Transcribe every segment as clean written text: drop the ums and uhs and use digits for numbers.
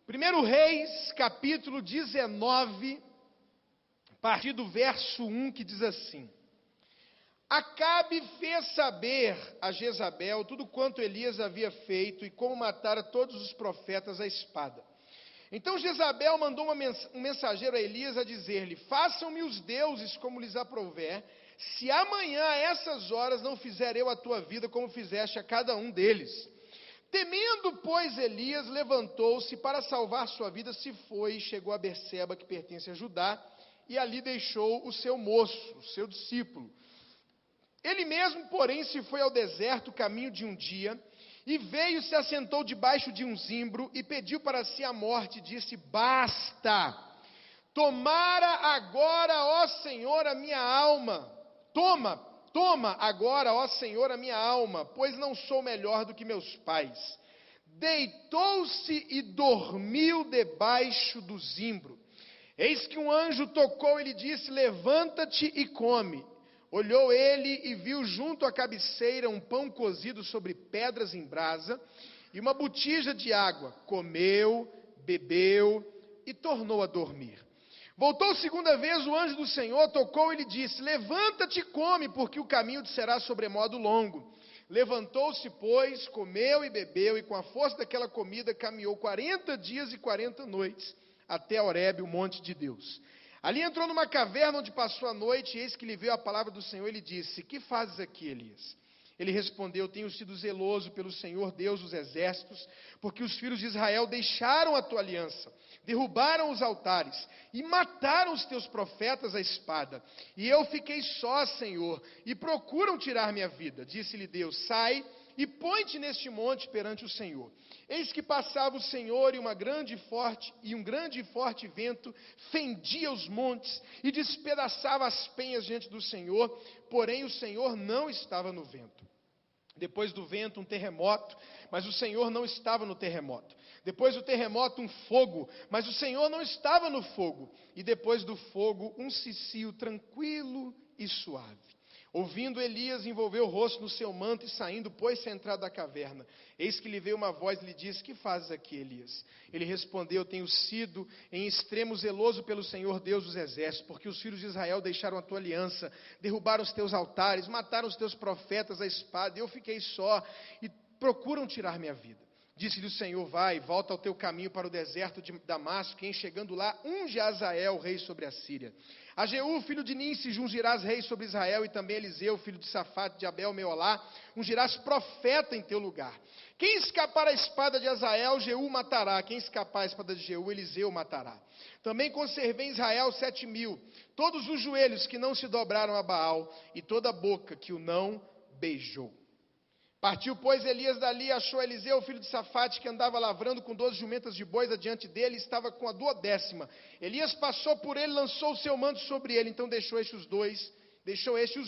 1 Reis, capítulo 19, a partir do verso 1, que diz assim: Acabe fez saber a Jezabel tudo quanto Elias havia feito e como matara todos os profetas à espada. Então Jezabel mandou um mensageiro a Elias a dizer-lhe: Façam-me os deuses como lhes aprouver, se amanhã a essas horas não fizer eu a tua vida como fizeste a cada um deles. Temendo, pois, Elias levantou-se para salvar sua vida, se foi e chegou a Berseba, que pertence a Judá, e ali deixou o seu moço, o seu discípulo. Ele mesmo, porém, se foi ao deserto, caminho de um dia, e veio e se assentou debaixo de um zimbro, e pediu para si a morte, e disse: Basta! Tomara agora, ó Senhor, a minha alma. Toma agora, ó Senhor, a minha alma, pois não sou melhor do que meus pais. Deitou-se e dormiu debaixo do zimbro. Eis que um anjo tocou e lhe disse: Levanta-te e come. Olhou ele e viu junto à cabeceira um pão cozido sobre pedras em brasa e uma botija de água. Comeu, bebeu e tornou a dormir. Voltou segunda vez o anjo do Senhor, tocou e lhe disse: Levanta-te e come, porque o caminho te será sobremodo longo. Levantou-se, pois, comeu e bebeu, e com a força daquela comida caminhou 40 dias e 40 noites, até Horebe, o monte de Deus. Ali entrou numa caverna onde passou a noite, e eis que lhe veio a palavra do Senhor e lhe disse: Que fazes aqui, Elias? Ele respondeu: Tenho sido zeloso pelo Senhor Deus dos exércitos, porque os filhos de Israel deixaram a tua aliança, derrubaram os altares e mataram os teus profetas à espada. E eu fiquei só, Senhor, e procuram tirar minha vida. Disse-lhe Deus: Sai e põe-te neste monte perante o Senhor. Eis que passava o Senhor e um grande e forte vento fendia os montes e despedaçava as penhas diante do Senhor, porém o Senhor não estava no vento. Depois do vento um terremoto, mas o Senhor não estava no terremoto. Depois do terremoto um fogo, mas o Senhor não estava no fogo. E depois do fogo um cicio tranquilo e suave. Ouvindo, Elias envolveu o rosto no seu manto e saindo, pôs-se à entrada da caverna. Eis que lhe veio uma voz e lhe disse: Que fazes aqui, Elias? Ele respondeu: Tenho sido em extremo zeloso pelo Senhor Deus dos exércitos, porque os filhos de Israel deixaram a tua aliança, derrubaram os teus altares, mataram os teus profetas à espada, e eu fiquei só, e procuram tirar minha vida. Disse-lhe o Senhor: Vai, volta ao teu caminho para o deserto de Damasco, e em chegando lá, unge a Azael, rei sobre a Síria. A Jeú, filho de Ninsi, ungirás rei sobre Israel, e também Eliseu, filho de Safate, de Abel, Meolá, ungirás profeta em teu lugar. Quem escapar a espada de Azael, Jeú matará. Quem escapar a espada de Jeú, Eliseu matará. Também conservei em Israel 7.000, todos os joelhos que não se dobraram a Baal, e toda a boca que o não beijou. Partiu, pois, Elias dali, achou Eliseu, filho de Safate, que andava lavrando com 12 jumentas de bois adiante dele, e estava com a 12ª. Elias passou por ele, lançou o seu manto sobre ele, então deixou este os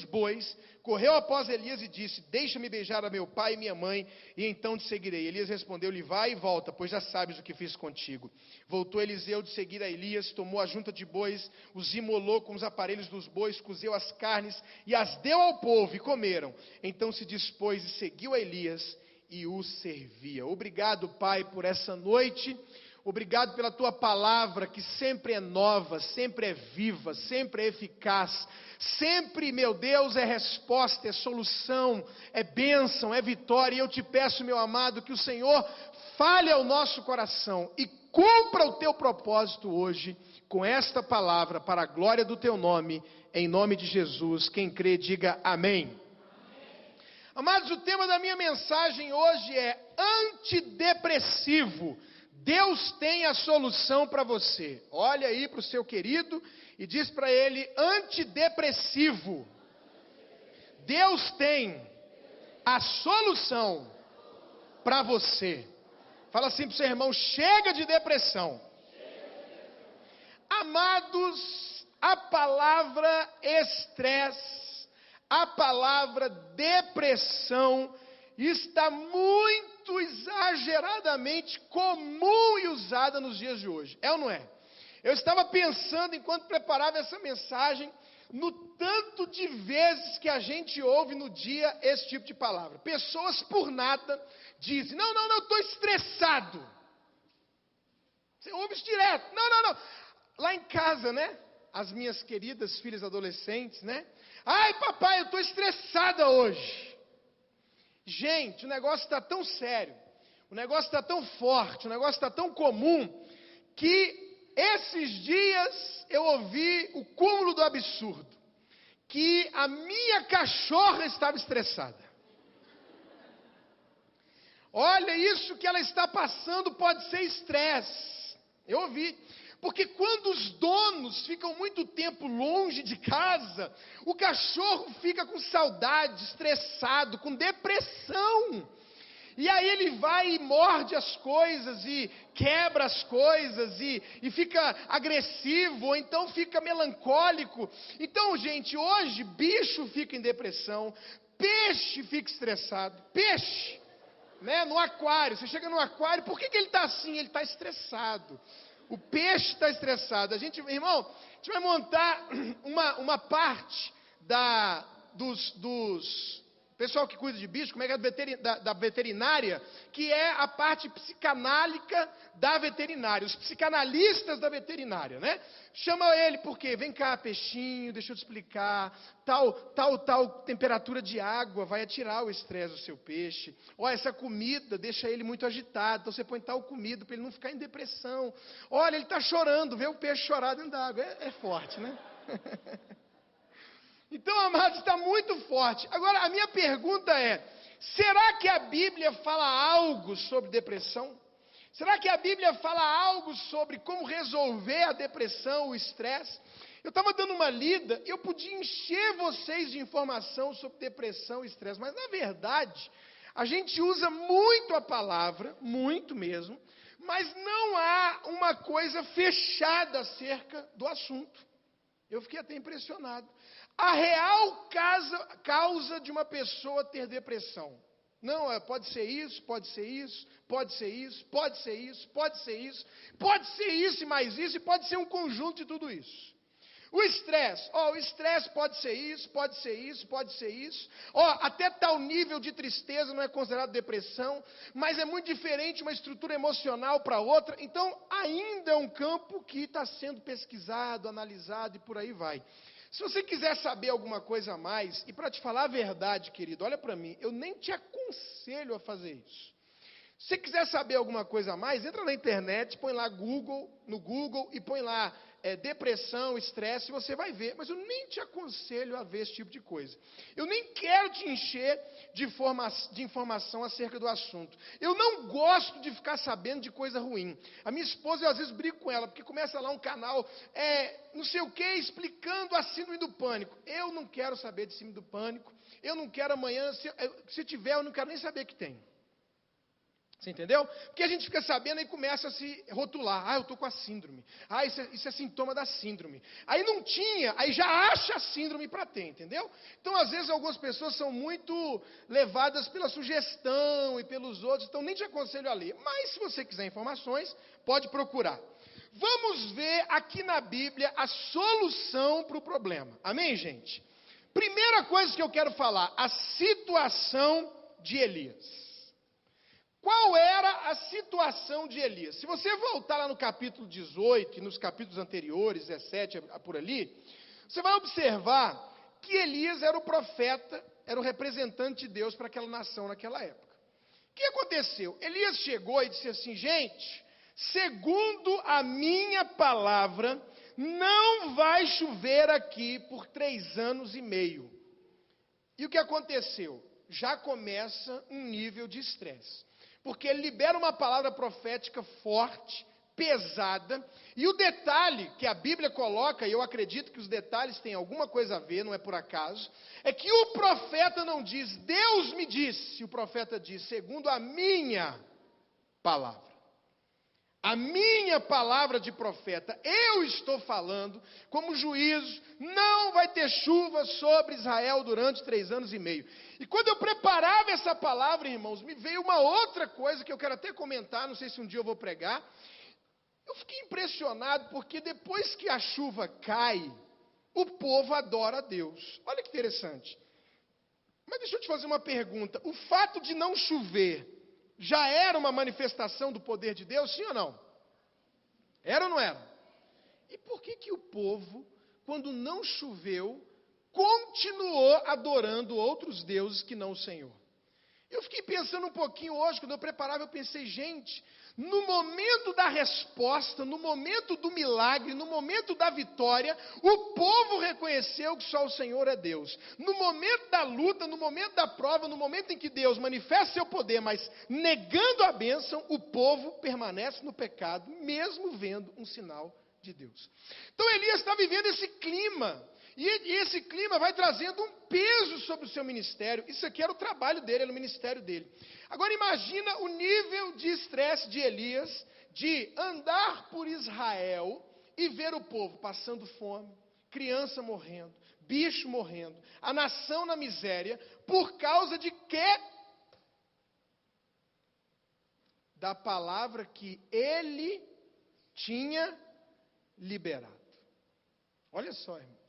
bois, correu após Elias e disse: Deixa-me beijar a meu pai e minha mãe, e então te seguirei. Elias respondeu-lhe: Vai e volta, pois já sabes o que fiz contigo. Voltou Eliseu de seguir a Elias, tomou a junta de bois, os imolou com os aparelhos dos bois, cozeu as carnes e as deu ao povo, e comeram. Então se dispôs e seguiu a Elias e o servia. Obrigado, Pai, por essa noite. Obrigado pela tua palavra, que sempre é nova, sempre é viva, sempre é eficaz. Sempre, meu Deus, é resposta, é solução, é bênção, é vitória. E eu te peço, meu amado, que o Senhor fale ao nosso coração e cumpra o teu propósito hoje com esta palavra, para a glória do teu nome, em nome de Jesus. Quem crê, diga amém. Amados, o tema da minha mensagem hoje é antidepressivo. Deus tem a solução para você. Olha aí para o seu querido e diz para ele: antidepressivo. Deus tem a solução para você. Fala assim para o seu irmão: chega de depressão. Amados, a palavra estresse, a palavra depressão está muito exageradamente comum e usada nos dias de hoje. É ou não é? Eu estava pensando, enquanto preparava essa mensagem, no tanto de vezes que a gente ouve no dia esse tipo de palavra. Pessoas por nada dizem: não, eu estou estressado. Você ouve isso direto. Não. Lá em casa, né? As minhas queridas filhas adolescentes, né? Ai, papai, eu estou estressada hoje. Gente, o negócio está tão sério, o negócio está tão forte, o negócio está tão comum, que esses dias eu ouvi o cúmulo do absurdo, que a minha cachorra estava estressada. Olha, isso que ela está passando pode ser estresse. Eu ouvi. Porque quando os donos ficam muito tempo longe de casa, o cachorro fica com saudade, estressado, com depressão. E aí ele vai e morde as coisas, e quebra as coisas, e fica agressivo, ou então fica melancólico. Então, gente, hoje bicho fica em depressão, peixe fica estressado, peixe, né, no aquário, você chega no aquário, por que ele está assim? Ele está estressado. O peixe está estressado. Irmão, a gente vai montar uma parte dos pessoal que cuida de bicho, como é que é da veterinária, que é a parte psicanálica da veterinária, os psicanalistas da veterinária, né? Chama ele porque, vem cá, peixinho, deixa eu te explicar, tal temperatura de água vai atirar o estresse do seu peixe. Olha, essa comida deixa ele muito agitado, então você põe tal comida para ele não ficar em depressão. Olha, ele está chorando, vê o peixe chorar dentro da água, é forte, né? Então, amados, está muito forte. Agora, a minha pergunta é, será que a Bíblia fala algo sobre depressão? Será que a Bíblia fala algo sobre como resolver a depressão, o estresse? Eu estava dando uma lida, eu podia encher vocês de informação sobre depressão e estresse, mas na verdade, a gente usa muito a palavra, muito mesmo, mas não há uma coisa fechada acerca do assunto. Eu fiquei até impressionado. A real causa de uma pessoa ter depressão. Não, pode ser isso, pode ser isso, pode ser isso, pode ser isso, pode ser isso, pode ser isso e mais isso, e pode ser um conjunto de tudo isso. O estresse, o estresse pode ser isso, pode ser isso, pode ser isso. Até tal nível de tristeza não é considerado depressão, mas é muito diferente uma estrutura emocional para outra. Então, ainda é um campo que está sendo pesquisado, analisado e por aí vai. Se você quiser saber alguma coisa a mais, e para te falar a verdade, querido, olha para mim, eu nem te aconselho a fazer isso. Se você quiser saber alguma coisa a mais, entra na internet, põe lá no Google e põe lá depressão, estresse, você vai ver. Mas eu nem te aconselho a ver esse tipo de coisa. Eu nem quero te encher de informação acerca do assunto. Eu não gosto de ficar sabendo de coisa ruim. A minha esposa, eu às vezes brigo com ela, porque começa lá um canal, não sei o que, explicando a síndrome do pânico. Eu não quero saber de síndrome do pânico. Eu não quero amanhã, se tiver, eu não quero nem saber que tem. Você entendeu? Porque a gente fica sabendo e começa a se rotular. Eu estou com a síndrome. Isso é sintoma da síndrome. Aí não tinha, aí já acha a síndrome para ter, entendeu? Então, às vezes, algumas pessoas são muito levadas pela sugestão e pelos outros, então nem te aconselho a ler. Mas, se você quiser informações, pode procurar. Vamos ver aqui na Bíblia a solução para o problema. Amém, gente? Primeira coisa que eu quero falar, a situação de Elias. Qual era a situação de Elias? Se você voltar lá no capítulo 18 e nos capítulos anteriores, 17, por ali, você vai observar que Elias era o profeta, era o representante de Deus para aquela nação naquela época. O que aconteceu? Elias chegou e disse assim, gente, segundo a minha palavra, não vai chover aqui por 3 anos e meio. E o que aconteceu? Já começa um nível de estresse. Porque ele libera uma palavra profética forte, pesada, e o detalhe que a Bíblia coloca, e eu acredito que os detalhes têm alguma coisa a ver, não é por acaso, é que o profeta não diz, Deus me disse, o profeta diz, segundo a minha palavra. A minha palavra de profeta, eu estou falando, como juízo, não vai ter chuva sobre Israel durante 3 anos e meio. E quando eu preparava essa palavra, irmãos, me veio uma outra coisa que eu quero até comentar, não sei se um dia eu vou pregar. Eu fiquei impressionado porque depois que a chuva cai, o povo adora a Deus. Olha que interessante. Mas deixa eu te fazer uma pergunta. O fato de não chover já era uma manifestação do poder de Deus, sim ou não? Era ou não era? E por que o povo, quando não choveu, continuou adorando outros deuses que não o Senhor? Eu fiquei pensando um pouquinho hoje, quando eu preparava, eu pensei, gente, no momento da resposta, no momento do milagre, no momento da vitória, o povo reconheceu que só o Senhor é Deus. No momento da luta, no momento da prova, no momento em que Deus manifesta seu poder, mas negando a bênção, o povo permanece no pecado, mesmo vendo um sinal de Deus. Então Elias está vivendo esse clima. E esse clima vai trazendo um peso sobre o seu ministério. Isso aqui era o trabalho dele, era o ministério dele. Agora imagina o nível de estresse de Elias, de andar por Israel e ver o povo passando fome, criança morrendo, bicho morrendo, a nação na miséria, por causa de quê? Da palavra que ele tinha liberado. Olha só, irmãos.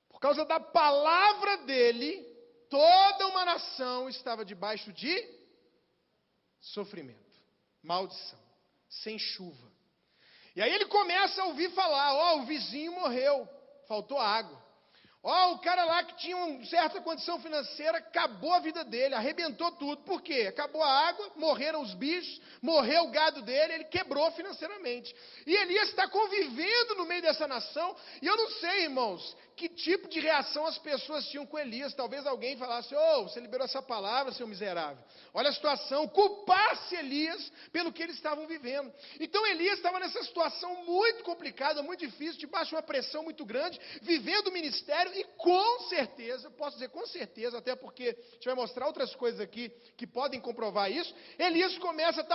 Por causa da palavra dele, toda uma nação estava debaixo de sofrimento, maldição, sem chuva. E aí ele começa a ouvir falar, o vizinho morreu, faltou água. O cara lá que tinha uma certa condição financeira, acabou a vida dele, arrebentou tudo. Por quê? Acabou a água, morreram os bichos, morreu o gado dele, ele quebrou financeiramente. E Elias está convivendo no meio dessa nação, e eu não sei, irmãos, que tipo de reação as pessoas tinham com Elias. Talvez alguém falasse, você liberou essa palavra, seu miserável. Olha a situação, culpasse Elias pelo que eles estavam vivendo. Então Elias estava nessa situação muito complicada, muito difícil, debaixo de uma pressão muito grande, vivendo o ministério, e com certeza, eu posso dizer com certeza, até porque a gente vai mostrar outras coisas aqui que podem comprovar isso, Elias começa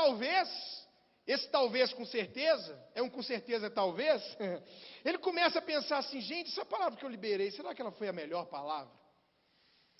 esse talvez com certeza, é um com certeza talvez, ele começa a pensar assim, gente, essa palavra que eu liberei, será que ela foi a melhor palavra?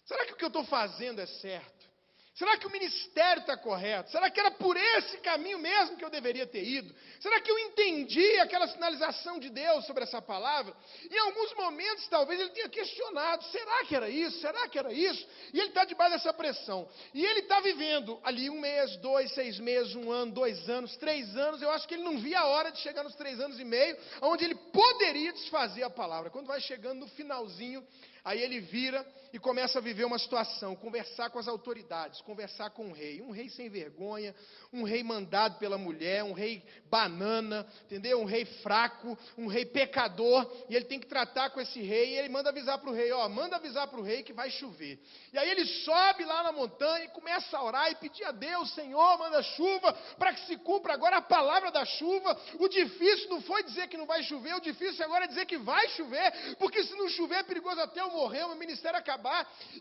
Será que o que eu estou fazendo é certo? Será que o ministério está correto? Será que era por esse caminho mesmo que eu deveria ter ido? Será que eu entendi aquela sinalização de Deus sobre essa palavra? Em alguns momentos, talvez, ele tenha questionado, será que era isso? Será que era isso? E ele está debaixo dessa pressão. E ele está vivendo ali 1 mês, 2, 6 meses, 1 ano, 2 anos, 3 anos. Eu acho que ele não via a hora de chegar nos 3 anos e meio, onde ele poderia desfazer a palavra. Quando vai chegando no finalzinho, aí ele vira e começa a viver uma situação, conversar com as autoridades, conversar com um rei sem vergonha, um rei mandado pela mulher, um rei banana, entendeu? Um rei fraco, um rei pecador, e ele tem que tratar com esse rei, e ele manda avisar para o rei, manda avisar para o rei que vai chover. E aí ele sobe lá na montanha e começa a orar e pedir a Deus, Senhor, manda chuva, para que se cumpra agora a palavra da chuva. O difícil não foi dizer que não vai chover, o difícil agora é dizer que vai chover, porque se não chover é perigoso até eu morrer, o meu ministério acabar.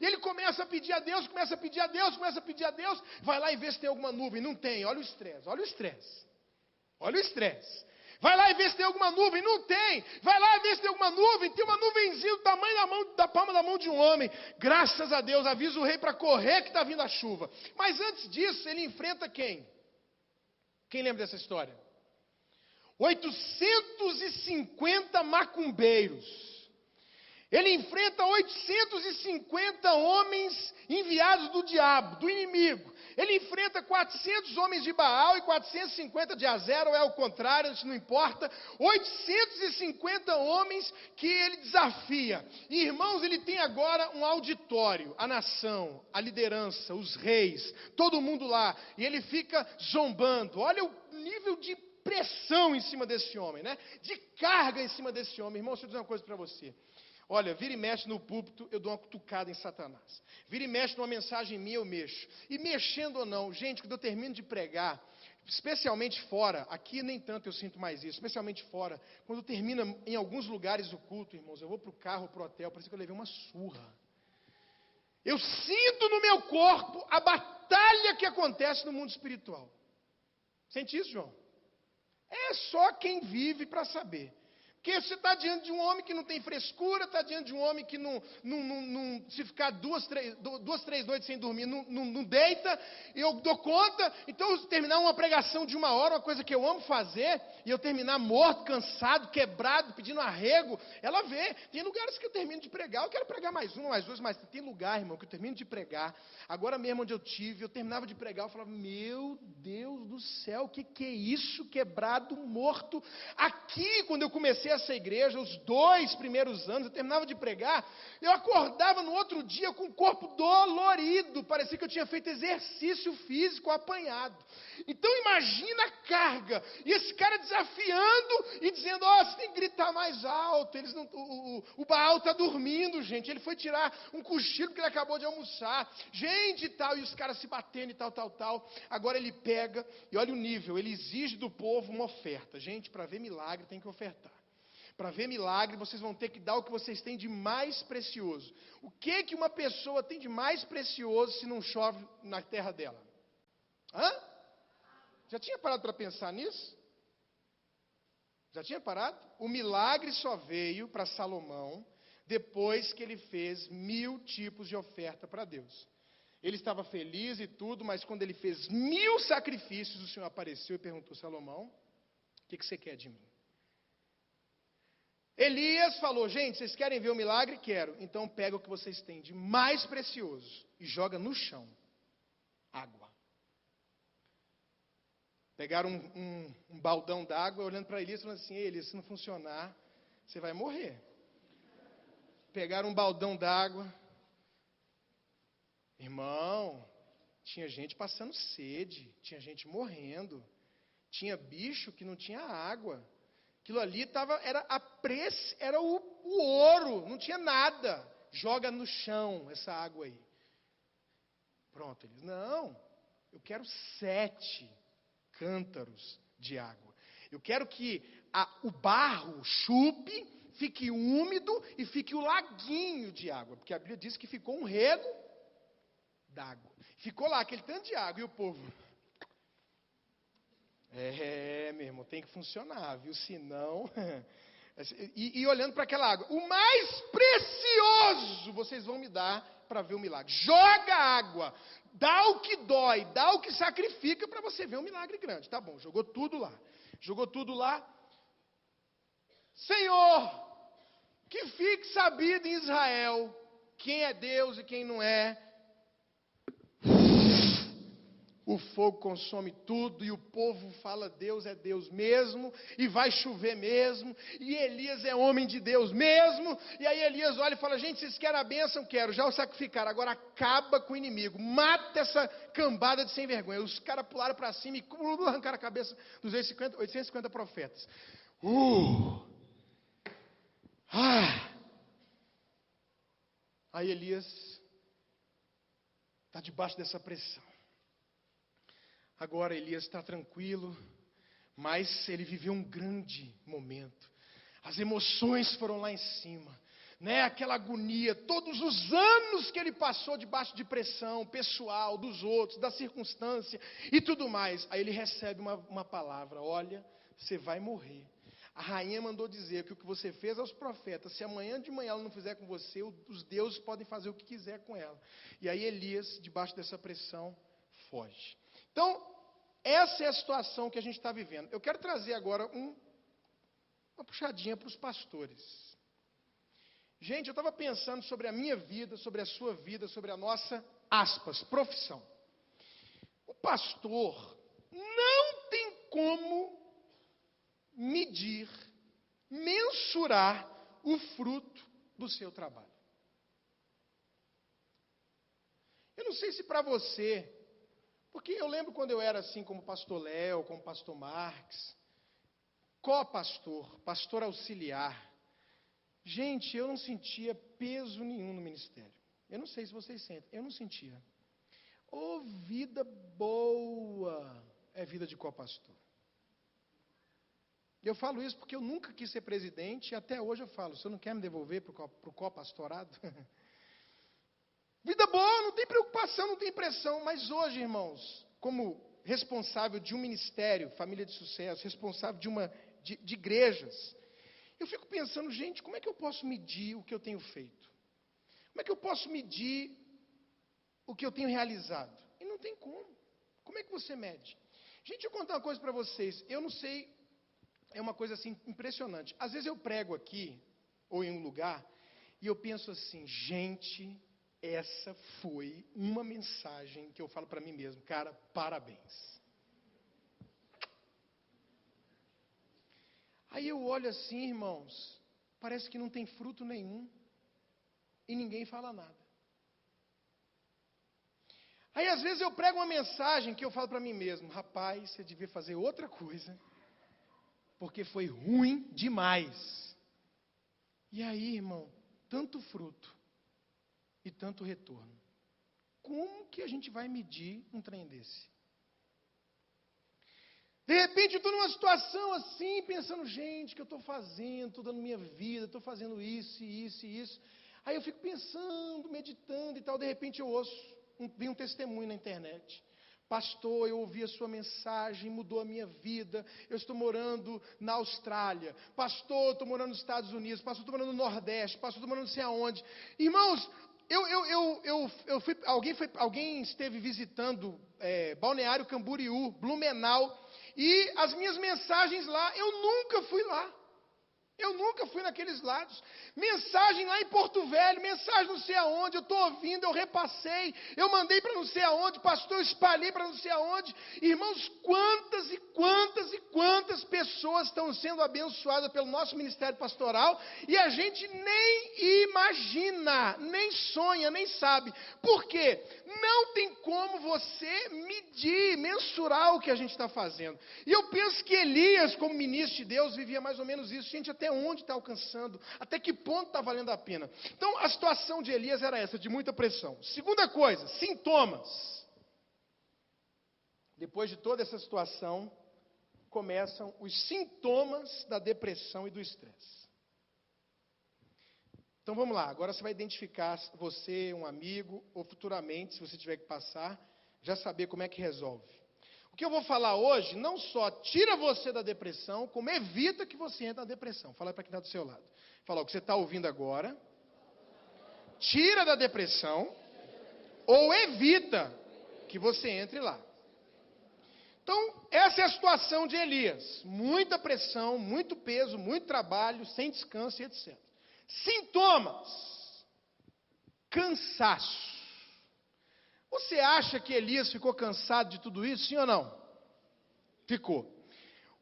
E ele começa a pedir a Deus, começa a pedir a Deus, vai lá e vê se tem alguma nuvem. Não tem, olha o estresse. Vai lá e vê se tem alguma nuvem. Não tem. Vai lá e vê se tem alguma nuvem. Tem uma nuvenzinha do tamanho da palma da mão de um homem. Graças a Deus, avisa o rei para correr que está vindo a chuva. Mas antes disso, ele enfrenta quem? Quem lembra dessa história? 850 macumbeiros. Ele enfrenta 850 homens enviados do diabo, do inimigo. Ele enfrenta 400 homens de Baal e 450 de Azera, ou é o contrário, isso não importa. 850 homens que ele desafia. E, irmãos, ele tem agora um auditório, a nação, a liderança, os reis, todo mundo lá. E ele fica zombando. Olha o nível de pressão em cima desse homem, né? De carga em cima desse homem. Irmão, deixa eu dizer uma coisa para você. Olha, vira e mexe no púlpito, eu dou uma cutucada em Satanás. Vira e mexe numa mensagem minha, eu mexo. E mexendo ou não, gente, quando eu termino de pregar, especialmente fora, aqui nem tanto eu sinto mais isso, especialmente fora, quando termina em alguns lugares o culto, irmãos, eu vou para o carro, para o hotel, parece que eu levei uma surra. Eu sinto no meu corpo a batalha que acontece no mundo espiritual. Sente isso, João? É só quem vive para saber. Porque você está diante de um homem que não tem frescura, está diante de um homem que se ficar duas, três noites sem dormir, não deita, e eu dou conta. Então, se terminar uma pregação de 1 hora, uma coisa que eu amo fazer, e eu terminar morto, cansado, quebrado, pedindo arrego, ela vê. Tem lugares que eu termino de pregar, eu quero pregar mais uma, mais duas, mas tem lugar, irmão, que eu termino de pregar. Agora mesmo onde eu terminava de pregar, eu falava, meu Deus do céu, o que é isso? Quebrado, morto. Aqui, quando eu comecei essa igreja, os 2 primeiros anos, eu terminava de pregar, eu acordava no outro dia com o corpo dolorido, parecia que eu tinha feito exercício físico apanhado. Então imagina a carga, e esse cara desafiando e dizendo, você tem que gritar mais alto, o Baal está dormindo, gente, ele foi tirar um cochilo porque ele acabou de almoçar, gente e tal, e os caras se batendo e tal. Agora ele pega, e olha o nível, ele exige do povo uma oferta. Gente, para ver milagre tem que ofertar. Para ver milagre, vocês vão ter que dar o que vocês têm de mais precioso. O que uma pessoa tem de mais precioso se não chove na terra dela? Já tinha parado para pensar nisso? Já tinha parado? O milagre só veio para Salomão depois que ele fez 1000 tipos de oferta para Deus. Ele estava feliz e tudo, mas quando ele fez 1000 sacrifícios, o Senhor apareceu e perguntou, Salomão, o que você quer de mim? Elias falou, gente, vocês querem ver o milagre? Quero. Então pega o que vocês têm de mais precioso e joga no chão. Água. Pegaram um baldão d'água, olhando para Elias, falando assim, Elias, se não funcionar, você vai morrer. Pegaram um baldão d'água. Irmão, tinha gente passando sede, tinha gente morrendo, tinha bicho que não tinha água. Aquilo ali era o ouro, não tinha nada. Joga no chão essa água aí. Pronto, eles, não, eu quero 7 cântaros de água. Eu quero que o barro chupe, fique úmido e fique o laguinho de água. Porque a Bíblia diz que ficou um rego d'água. Ficou lá aquele tanto de água e o povo... meu irmão, tem que funcionar, viu? Senão... E olhando para aquela água, o mais precioso vocês vão me dar para ver o milagre. Joga água, dá o que dói, dá o que sacrifica para você ver um milagre grande. Tá bom, jogou tudo lá. Senhor, que fique sabido em Israel quem é Deus e quem não é. O fogo consome tudo e o povo fala, Deus é Deus mesmo, e vai chover mesmo, e Elias é homem de Deus mesmo, e aí Elias olha e fala, gente, vocês querem a bênção? Quero, já o sacrificaram, agora acaba com o inimigo, mata essa cambada de sem vergonha. Os caras pularam para cima e arrancaram a cabeça dos 850 profetas. Aí Elias está debaixo dessa pressão. Agora Elias está tranquilo, mas ele viveu um grande momento. As emoções foram lá em cima, né? Aquela agonia, todos os anos que ele passou debaixo de pressão pessoal, dos outros, da circunstância e tudo mais. Aí ele recebe uma palavra, olha, você vai morrer. A rainha mandou dizer que o que você fez aos profetas, se amanhã de manhã ela não fizer com você, os deuses podem fazer o que quiser com ela. E aí Elias, debaixo dessa pressão, foge. Então, essa é a situação que a gente está vivendo. Eu quero trazer agora uma puxadinha para os pastores. Gente, eu estava pensando sobre a minha vida, sobre a sua vida, sobre a nossa, aspas, profissão. O pastor não tem como medir, mensurar o fruto do seu trabalho. Eu não sei se para você... Porque eu lembro quando eu era assim como pastor Léo, como pastor Marques, co-pastor, pastor auxiliar. Gente, eu não sentia peso nenhum no ministério. Eu não sei se vocês sentem, eu não sentia. Vida boa é vida de co-pastor. Eu falo isso porque eu nunca quis ser presidente e até hoje eu falo, você não quer me devolver para o co-pastorado? Vida boa, não tem preocupação, não tem pressão. Mas hoje, irmãos, como responsável de um ministério, família de sucesso, responsável de igrejas, Eu fico pensando, gente, como é que eu posso medir o que eu tenho feito? Como é que eu posso medir o que eu tenho realizado? E não tem como. Como é que você mede? Gente, eu vou contar uma coisa para vocês. Eu não sei, é uma coisa assim impressionante. Às vezes eu prego aqui, ou em um lugar, e eu penso assim, gente, essa foi uma mensagem que eu falo para mim mesmo, cara, parabéns. Aí eu olho assim, irmãos, parece que não tem fruto nenhum, e ninguém fala nada. Aí às vezes eu prego uma mensagem que eu falo para mim mesmo, rapaz, você devia fazer outra coisa, porque foi ruim demais. E aí, irmão, tanto fruto e tanto retorno. Como que a gente vai medir um trem desse? De repente eu estou numa situação assim, pensando, gente, o que eu estou fazendo? Estou dando minha vida, estou fazendo isso, isso e isso. Aí eu fico pensando, meditando e tal, de repente eu vi um testemunho na internet. Pastor, eu ouvi a sua mensagem, mudou a minha vida. Eu estou morando na Austrália. Pastor, estou morando nos Estados Unidos. Pastor, estou morando no Nordeste. Pastor, estou morando não sei aonde. Irmãos, alguém esteve visitando Balneário Camboriú, Blumenau, e as minhas mensagens lá, eu nunca fui lá. Eu nunca fui naqueles lados. Mensagem lá em Porto Velho, mensagem não sei aonde, eu estou ouvindo, eu repassei, eu mandei para não sei aonde, pastor, eu espalhei para não sei aonde. Irmãos, quantas e quantas e quantas pessoas estão sendo abençoadas pelo nosso ministério pastoral e a gente nem imagina, nem sonha, nem sabe. Por quê? Não tem como você medir, mensurar o que a gente está fazendo. E eu penso que Elias, como ministro de Deus, vivia mais ou menos isso. Gente, até onde está alcançando? Até que ponto está valendo a pena? Então, a situação de Elias era essa, de muita pressão. Segunda coisa, sintomas. Depois de toda essa situação, começam os sintomas da depressão e do estresse. Então vamos lá, agora você vai identificar você, um amigo, ou futuramente, se você tiver que passar, já saber como é que resolve. O que eu vou falar hoje não só tira você da depressão, como evita que você entre na depressão. Fala para quem está do seu lado. Fala, o que você está ouvindo agora, tira da depressão, ou evita que você entre lá. Então, essa é a situação de Elias. Muita pressão, muito peso, muito trabalho, sem descanso e etc. Sintomas: cansaço. Você acha que Elias ficou cansado de tudo isso, sim ou não? Ficou.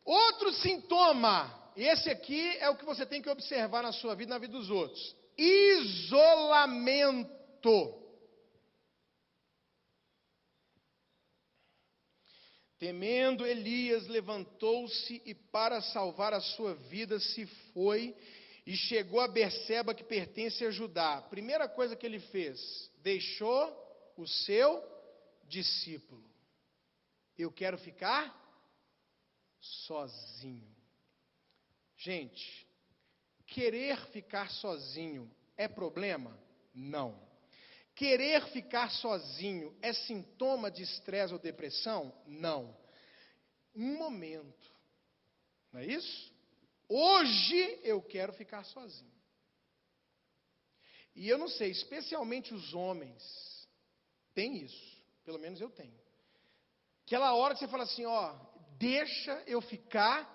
Outro sintoma, esse aqui é o que você tem que observar na sua vida e na vida dos outros: isolamento. Temendo, Elias levantou-se e, para salvar a sua vida, se foi e chegou a Berseba, que pertence a Judá. Primeira coisa que ele fez, deixou o seu discípulo. Eu quero ficar sozinho. Gente, querer ficar sozinho é problema? Não. Querer ficar sozinho é sintoma de estresse ou depressão? Não. Um momento. Não é isso? Hoje eu quero ficar sozinho. E eu não sei, especialmente os homens têm isso. Pelo menos eu tenho. Aquela hora que você fala assim, ó, deixa eu ficar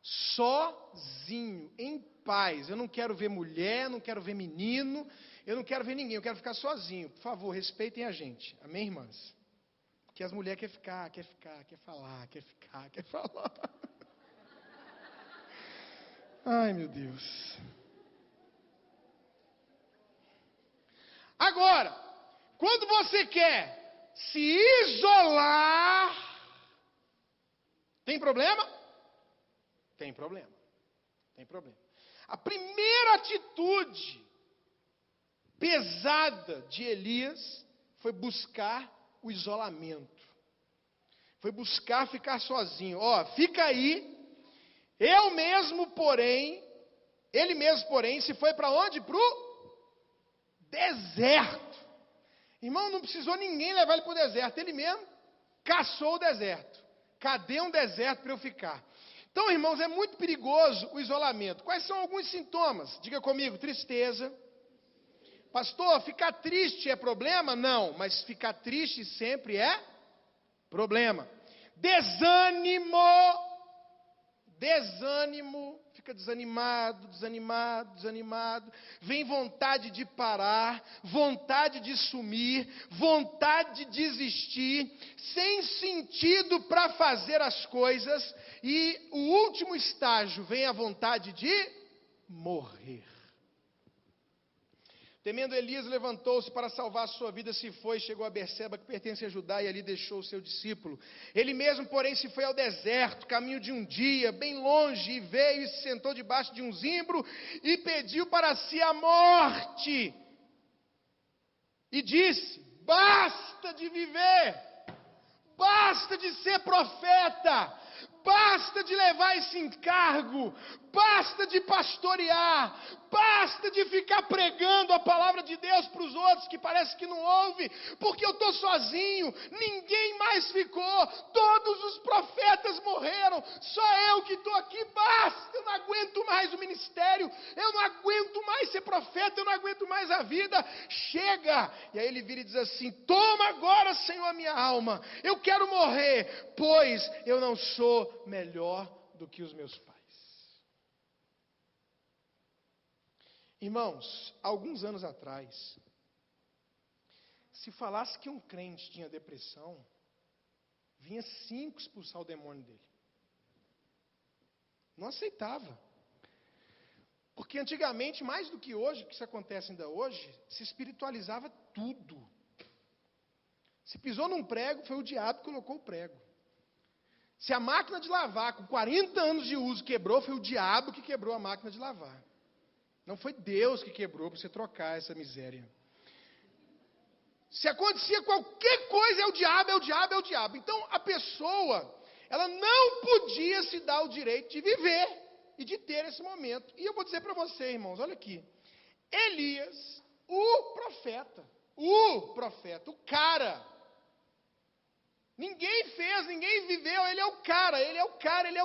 sozinho, em paz. Eu não quero ver mulher, não quero ver menino, eu não quero ver ninguém, eu quero ficar sozinho. Por favor, respeitem a gente. Amém, irmãs? Porque as mulheres querem ficar, quer falar, quer falar. Ai, meu Deus. Agora, quando você quer se isolar, tem problema? Tem problema. Tem problema. A primeira atitude pesada de Elias foi buscar o isolamento. Foi buscar ficar sozinho. Ó, fica aí. Ele mesmo, porém, se foi para onde? Para o deserto. Irmão, não precisou ninguém levar ele para o deserto. Ele mesmo caçou o deserto. Cadê um deserto para eu ficar? Então, irmãos, é muito perigoso o isolamento. Quais são alguns sintomas? Diga comigo: tristeza. Pastor, ficar triste é problema? Não, mas ficar triste sempre é problema. Desânimo. Desânimo, fica desanimado. Vem vontade de parar, vontade de sumir, vontade de desistir, sem sentido para fazer as coisas. E o último estágio, vem a vontade de morrer. Temendo Elias, levantou-se para salvar a sua vida, se foi, chegou a Berseba, que pertence a Judá, e ali deixou o seu discípulo. Ele mesmo, porém, se foi ao deserto, caminho de um dia, bem longe, e veio e se sentou debaixo de um zimbro, e pediu para si a morte. E disse: basta de viver, basta de ser profeta, basta de levar esse encargo, basta de pastorear, basta de ficar pregando a palavra de Deus para os outros que parece que não ouve, porque eu estou sozinho, ninguém mais ficou, todos os profetas morreram, só eu que estou aqui, basta, eu não aguento mais o ministério, eu não aguento mais ser profeta, eu não aguento mais a vida, chega. E aí ele vira e diz assim: toma agora, Senhor, a minha alma, eu quero morrer, pois eu não sou melhor do que os meus pais. Irmãos, alguns anos atrás, se falasse que um crente tinha depressão, vinha 5 expulsar o demônio dele. Não aceitava. Porque antigamente, mais do que hoje, que isso acontece ainda hoje, se espiritualizava tudo. Se pisou num prego, foi o diabo que colocou o prego. Se a máquina de lavar, com 40 anos de uso, quebrou, foi o diabo que quebrou a máquina de lavar. Não foi Deus que quebrou para você trocar essa miséria. Se acontecia qualquer coisa, é o diabo, é o diabo, é o diabo. Então, a pessoa, ela não podia se dar o direito de viver e de ter esse momento. E eu vou dizer para você, irmãos, olha aqui. Elias, o profeta, o cara. Ninguém fez, ninguém viveu, ele é o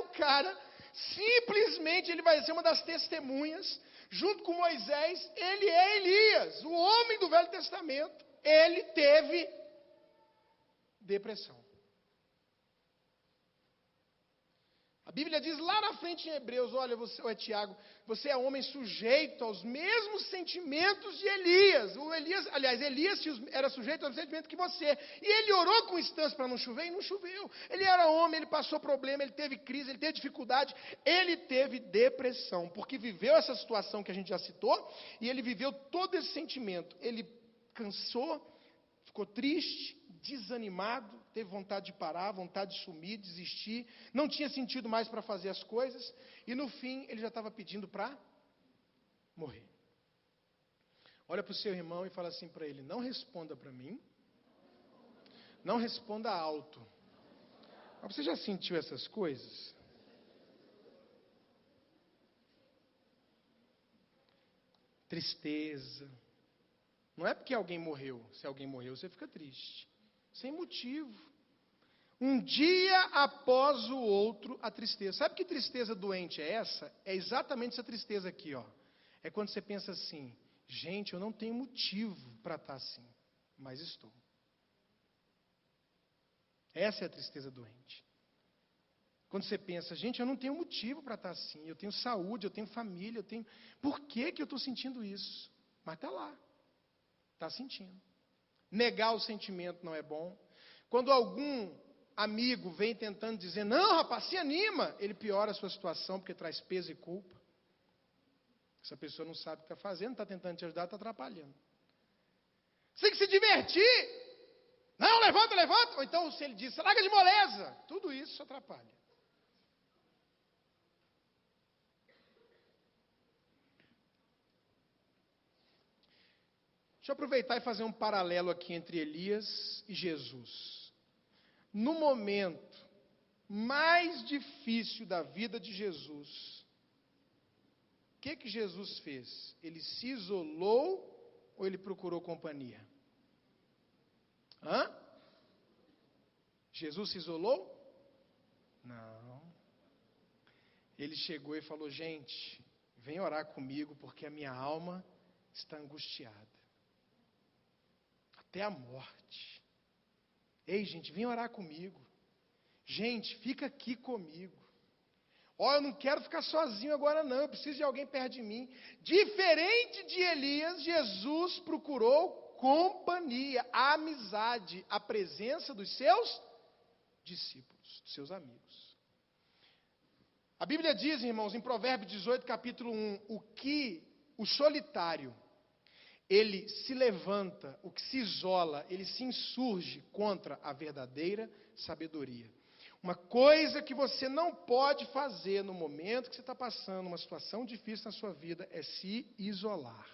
cara. Simplesmente ele vai ser uma das testemunhas. Junto com Moisés, ele é Elias, o homem do Velho Testamento. Ele teve depressão. A Bíblia diz lá na frente em Hebreus: olha, você, Tiago, você é homem sujeito aos mesmos sentimentos de Elias. Elias era sujeito ao sentimento que você. E ele orou com instância para não chover, e não choveu. Ele era homem, ele passou problema, ele teve crise, ele teve dificuldade, ele teve depressão, porque viveu essa situação que a gente já citou, e ele viveu todo esse sentimento. Ele cansou, ficou triste, desanimado, teve vontade de parar, vontade de sumir, desistir, não tinha sentido mais para fazer as coisas, e no fim ele já estava pedindo para morrer. Olha para o seu irmão e fala assim para ele: não responda para mim, não responda alto. Mas você já sentiu essas coisas? Tristeza. Não é porque alguém morreu. Se alguém morreu, você fica triste. Sem motivo. Um dia após o outro, a tristeza. Sabe que tristeza doente é essa? É exatamente essa tristeza aqui, ó. É quando você pensa assim: gente, eu não tenho motivo para estar assim, mas estou. Essa é a tristeza doente. Quando você pensa: gente, eu não tenho motivo para estar assim, eu tenho saúde, eu tenho família, por que eu estou sentindo isso? Mas está lá, está sentindo. Negar o sentimento não é bom. Quando algum amigo vem tentando dizer: não, rapaz, se anima, ele piora a sua situação, porque traz peso e culpa. Essa pessoa não sabe o que está fazendo, está tentando te ajudar, está atrapalhando. Você tem que se divertir. Não, levanta. Ou então, se ele diz: larga de moleza. Tudo isso atrapalha. Deixa eu aproveitar e fazer um paralelo aqui entre Elias e Jesus. No momento mais difícil da vida de Jesus, o que Jesus fez? Ele se isolou ou ele procurou companhia? Jesus se isolou? Não. Ele chegou e falou: gente, vem orar comigo porque a minha alma está angustiada. Até a morte. Ei, gente, vem orar comigo. Gente, fica aqui comigo. Eu não quero ficar sozinho agora não, eu preciso de alguém perto de mim. Diferente de Elias, Jesus procurou companhia, a amizade, a presença dos seus discípulos, dos seus amigos. A Bíblia diz, irmãos, em Provérbios 18, capítulo 1, o solitário, ele se levanta, o que se isola, ele se insurge contra a verdadeira sabedoria. Uma coisa que você não pode fazer no momento que você está passando uma situação difícil na sua vida é se isolar.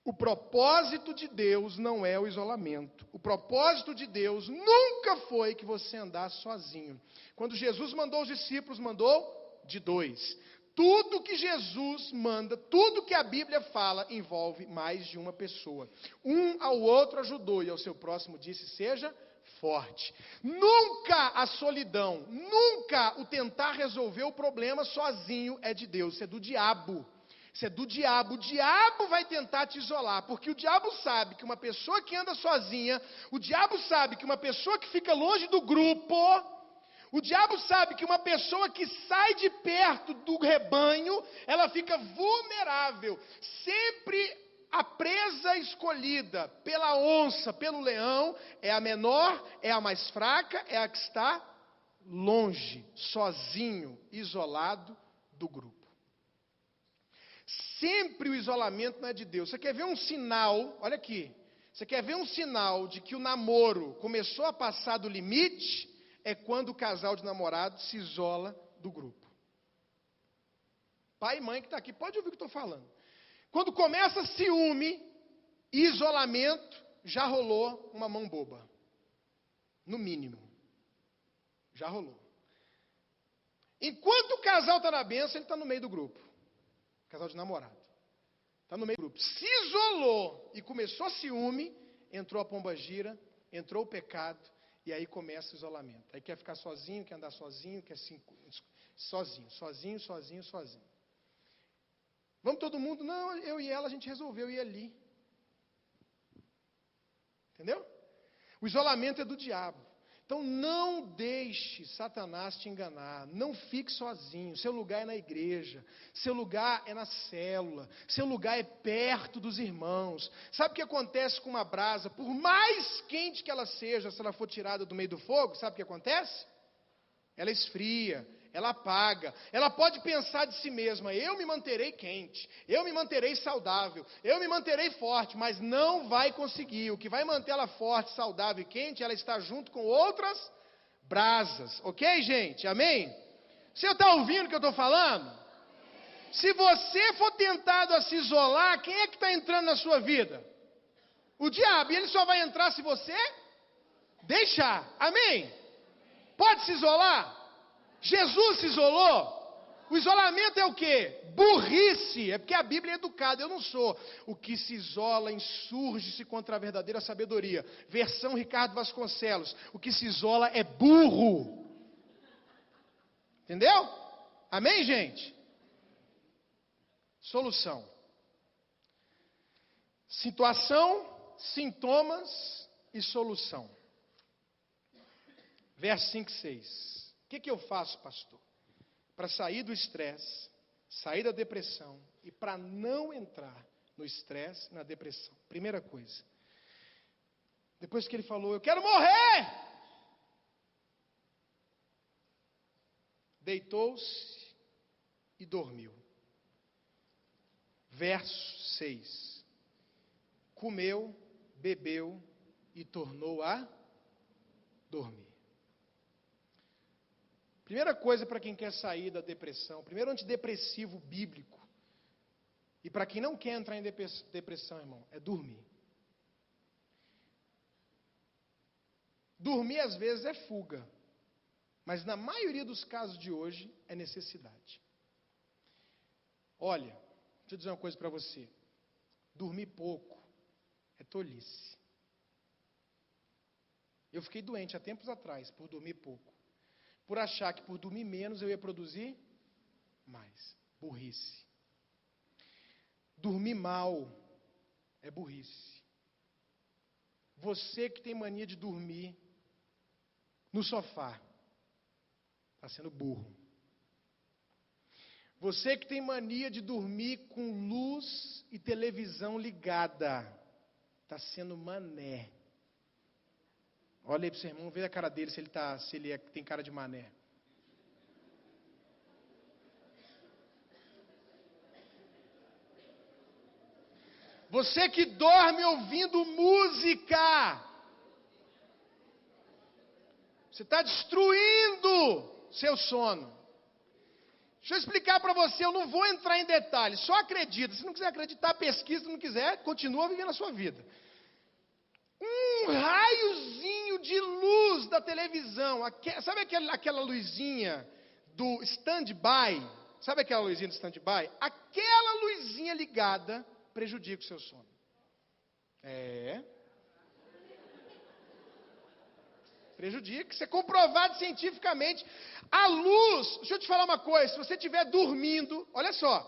O propósito de Deus não é o isolamento. O propósito de Deus nunca foi que você andasse sozinho. Quando Jesus mandou os discípulos, mandou de 2. Tudo que Jesus manda, tudo que a Bíblia fala, envolve mais de uma pessoa. Um ao outro ajudou e ao seu próximo disse: seja forte. Nunca a solidão, nunca o tentar resolver o problema sozinho é de Deus, isso é do diabo. Isso é do diabo. O diabo vai tentar te isolar, porque o diabo sabe que uma pessoa que anda sozinha, o diabo sabe que uma pessoa que fica longe do grupo, o diabo sabe que uma pessoa que sai de perto do rebanho, ela fica vulnerável. Sempre a presa escolhida pela onça, pelo leão, é a menor, é a mais fraca, é a que está longe, sozinho, isolado do grupo. Sempre o isolamento não é de Deus. Você quer ver um sinal, olha aqui, você quer ver um sinal de que o namoro começou a passar do limite, é quando o casal de namorados se isola do grupo. Pai e mãe que está aqui, pode ouvir o que eu estou falando. Quando começa ciúme e isolamento, já rolou uma mão boba. No mínimo. Já rolou. Enquanto o casal está na bênção, ele está no meio do grupo. Casal de namorado. Está no meio do grupo. Se isolou e começou ciúme, entrou a pombagira, entrou o pecado, e aí começa o isolamento. Aí quer ficar sozinho, quer andar sozinho, quer sozinho. Vamos todo mundo? Não, eu e ela a gente resolveu ir ali. Entendeu? O isolamento é do diabo. Então não deixe Satanás te enganar. Não fique sozinho. Seu lugar é na igreja. Seu lugar é na célula. Seu lugar é perto dos irmãos. Sabe o que acontece com uma brasa? Por mais quente que ela seja, se ela for tirada do meio do fogo, sabe o que acontece? Ela esfria, ela apaga. Ela pode pensar de si mesma: eu me manterei quente, eu me manterei saudável, eu me manterei forte, mas não vai conseguir. O que vai manter ela forte, saudável e quente, ela está junto com outras brasas. Ok, gente? Amém? Você está ouvindo o que eu estou falando? Se você for tentado a se isolar, quem é que está entrando na sua vida? O diabo. E ele só vai entrar se você deixar. Amém? Pode se isolar? Jesus se isolou? O isolamento é o quê? Burrice. É porque a Bíblia é educada, eu não sou. O que se isola insurge-se contra a verdadeira sabedoria. Versão Ricardo Vasconcelos. O que se isola é burro. Entendeu? Amém, gente? Solução. Situação, sintomas e solução. Verso 5 e 6. O que eu faço, pastor? Para sair do estresse, sair da depressão e para não entrar no estresse, na depressão. Primeira coisa. Depois que ele falou: eu quero morrer! Deitou-se e dormiu. Verso 6. Comeu, bebeu e tornou a dormir. Primeira coisa para quem quer sair da depressão, primeiro antidepressivo bíblico, e para quem não quer entrar em depressão, irmão, é dormir. Dormir às vezes é fuga, mas na maioria dos casos de hoje é necessidade. Olha, deixa eu dizer uma coisa para você. Dormir pouco é tolice. Eu fiquei doente há tempos atrás por dormir pouco. Por achar que por dormir menos eu ia produzir mais. Burrice. Dormir mal é burrice. Você que tem mania de dormir no sofá, está sendo burro. Você que tem mania de dormir com luz e televisão ligada, está sendo mané. Olha aí para o seu irmão, vê a cara dele se ele tem cara de mané. Você que dorme ouvindo música, você está destruindo seu sono. Deixa eu explicar para você, eu não vou entrar em detalhes, só acredita. Se não quiser acreditar, pesquisa, se não quiser, continua vivendo a sua vida. Um raiozinho de luz da televisão, sabe aquela luzinha do stand-by? Sabe aquela luzinha do stand-by? Aquela luzinha ligada prejudica o seu sono. Prejudica, isso é comprovado cientificamente. A luz, deixa eu te falar uma coisa, se você estiver dormindo, olha só,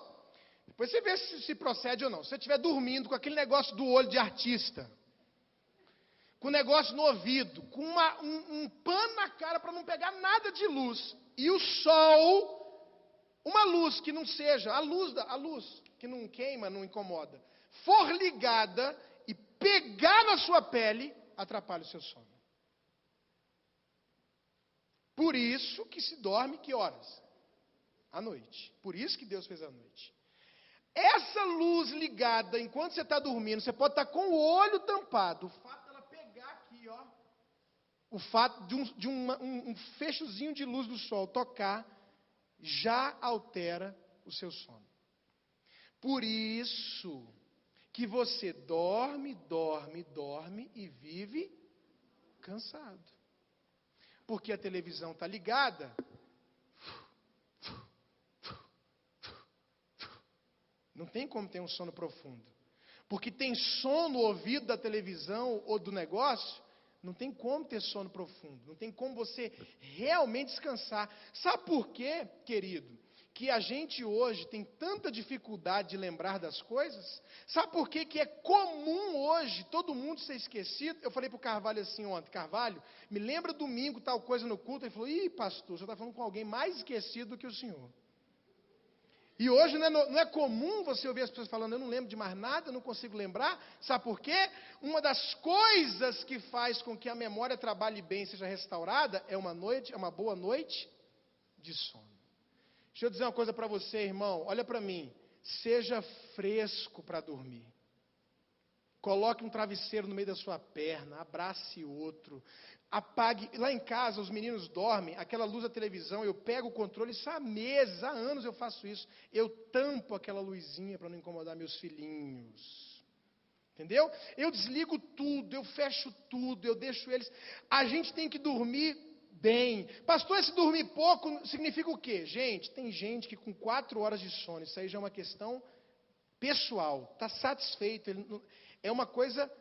depois você vê se procede ou não. Se você estiver dormindo com aquele negócio do olho de artista, com um negócio no ouvido, com um pano na cara para não pegar nada de luz, e o sol, uma luz que não seja, a luz que não queima, não incomoda, for ligada e pegar na sua pele, atrapalha o seu sono. Por isso que se dorme que horas? À noite. Por isso que Deus fez a noite. Essa luz ligada, enquanto você está dormindo, você pode estar com o olho tampado. O fato dela pegar aqui, ó, o fato de um fechozinho de luz do sol tocar, já altera o seu sono. Por isso que você dorme e vive cansado. Porque a televisão está ligada. Não tem como ter um sono profundo. Porque tem som no ouvido da televisão ou do negócio, não tem como ter sono profundo. Não tem como você realmente descansar. Sabe por quê, querido? Que a gente hoje tem tanta dificuldade de lembrar das coisas? Sabe por quê que é comum hoje todo mundo ser esquecido? Eu falei para o Carvalho assim ontem, Carvalho, me lembra domingo tal coisa no culto? Ele falou, pastor, você está falando com alguém mais esquecido do que o senhor. E hoje não é comum você ouvir as pessoas falando, eu não lembro de mais nada, eu não consigo lembrar. Sabe por quê? Uma das coisas que faz com que a memória trabalhe bem, seja restaurada, é uma boa noite de sono. Deixa eu dizer uma coisa para você, irmão. Olha para mim. Seja fresco para dormir. Coloque um travesseiro no meio da sua perna. Abrace outro. Apague. Lá em casa, os meninos dormem. Aquela luz da televisão, eu pego o controle. Isso há meses, há anos eu faço isso. Eu tampo aquela luzinha para não incomodar meus filhinhos. Entendeu? Eu desligo tudo. Eu fecho tudo. Eu deixo eles. A gente tem que dormir bem. Pastor, esse dormir pouco significa o quê? Gente, tem gente que com 4 horas de sono, isso aí já é uma questão pessoal, está satisfeito. É uma coisa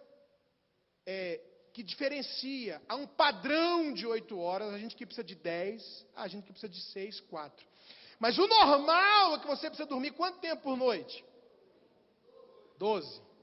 que diferencia. Há um padrão de 8 horas, a gente que precisa de 10, a gente que precisa de 6, 4. Mas o normal é que você precisa dormir quanto tempo por noite? 12.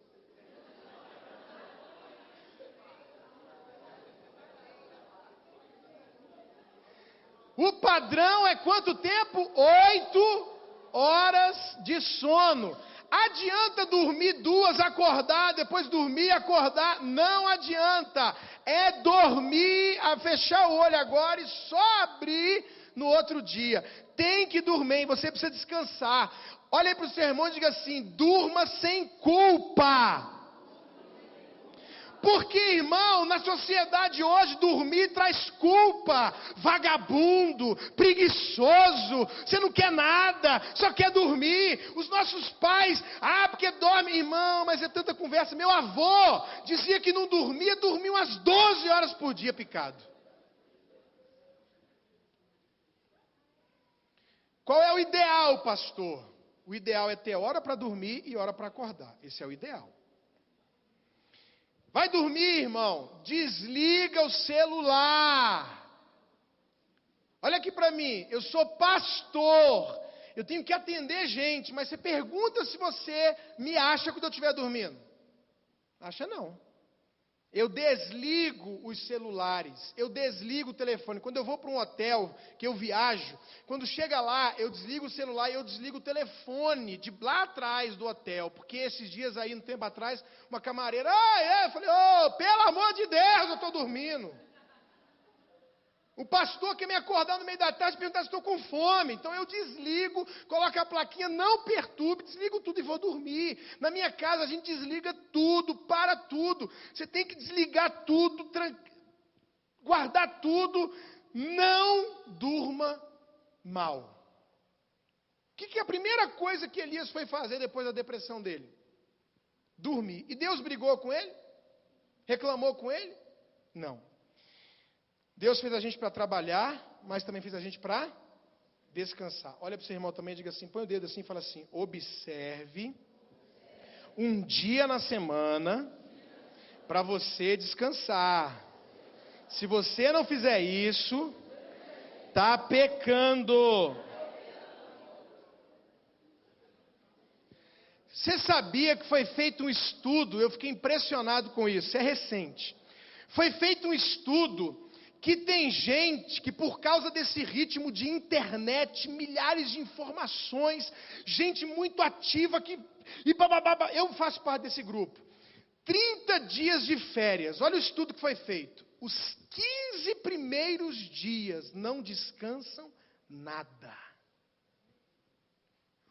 O padrão é quanto tempo? 8 horas de sono. Adianta dormir 2, acordar, depois dormir, acordar? Não adianta. É dormir, fechar o olho agora e só abrir no outro dia. Tem que dormir, você precisa descansar. Olha aí para o seu irmão e diga assim, durma sem culpa. Porque, irmão, na sociedade hoje, dormir traz culpa. Vagabundo, preguiçoso, você não quer nada, só quer dormir. Os nossos pais, porque dorme, irmão, mas é tanta conversa. Meu avô dizia que não dormia umas 12 horas por dia picado. Qual é o ideal, pastor? O ideal é ter hora para dormir e hora para acordar. Esse é o ideal. Vai dormir, irmão, desliga o celular. Olha aqui para mim, eu sou pastor, eu tenho que atender gente, mas você pergunta se você me acha quando eu estiver dormindo. Acha não. Eu desligo os celulares, eu desligo o telefone. Quando eu vou para um hotel, que eu viajo, quando chega lá, eu desligo o celular e eu desligo o telefone de lá atrás do hotel. Porque esses dias aí, um tempo atrás, uma camareira, eu falei, pelo amor de Deus, eu estou dormindo. O pastor quer me acordar no meio da tarde e perguntar se estou com fome. Então eu desligo, coloco a plaquinha, não perturbe, desligo tudo e vou dormir. Na minha casa a gente desliga tudo, para tudo. Você tem que desligar tudo, guardar tudo. Não durma mal. O que é a primeira coisa que Elias foi fazer depois da depressão dele? Dormir. E Deus brigou com ele? Reclamou com ele? Não. Deus fez a gente para trabalhar, mas também fez a gente para descansar. Olha para o seu irmão também e diga assim, põe o dedo assim e fala assim, observe um dia na semana para você descansar. Se você não fizer isso, está pecando. Você sabia que foi feito um estudo, eu fiquei impressionado com isso, é recente. Foi feito um estudo que tem gente que por causa desse ritmo de internet, milhares de informações, gente muito ativa, eu faço parte desse grupo. 30 dias de férias, olha o estudo que foi feito. Os 15 primeiros dias não descansam nada.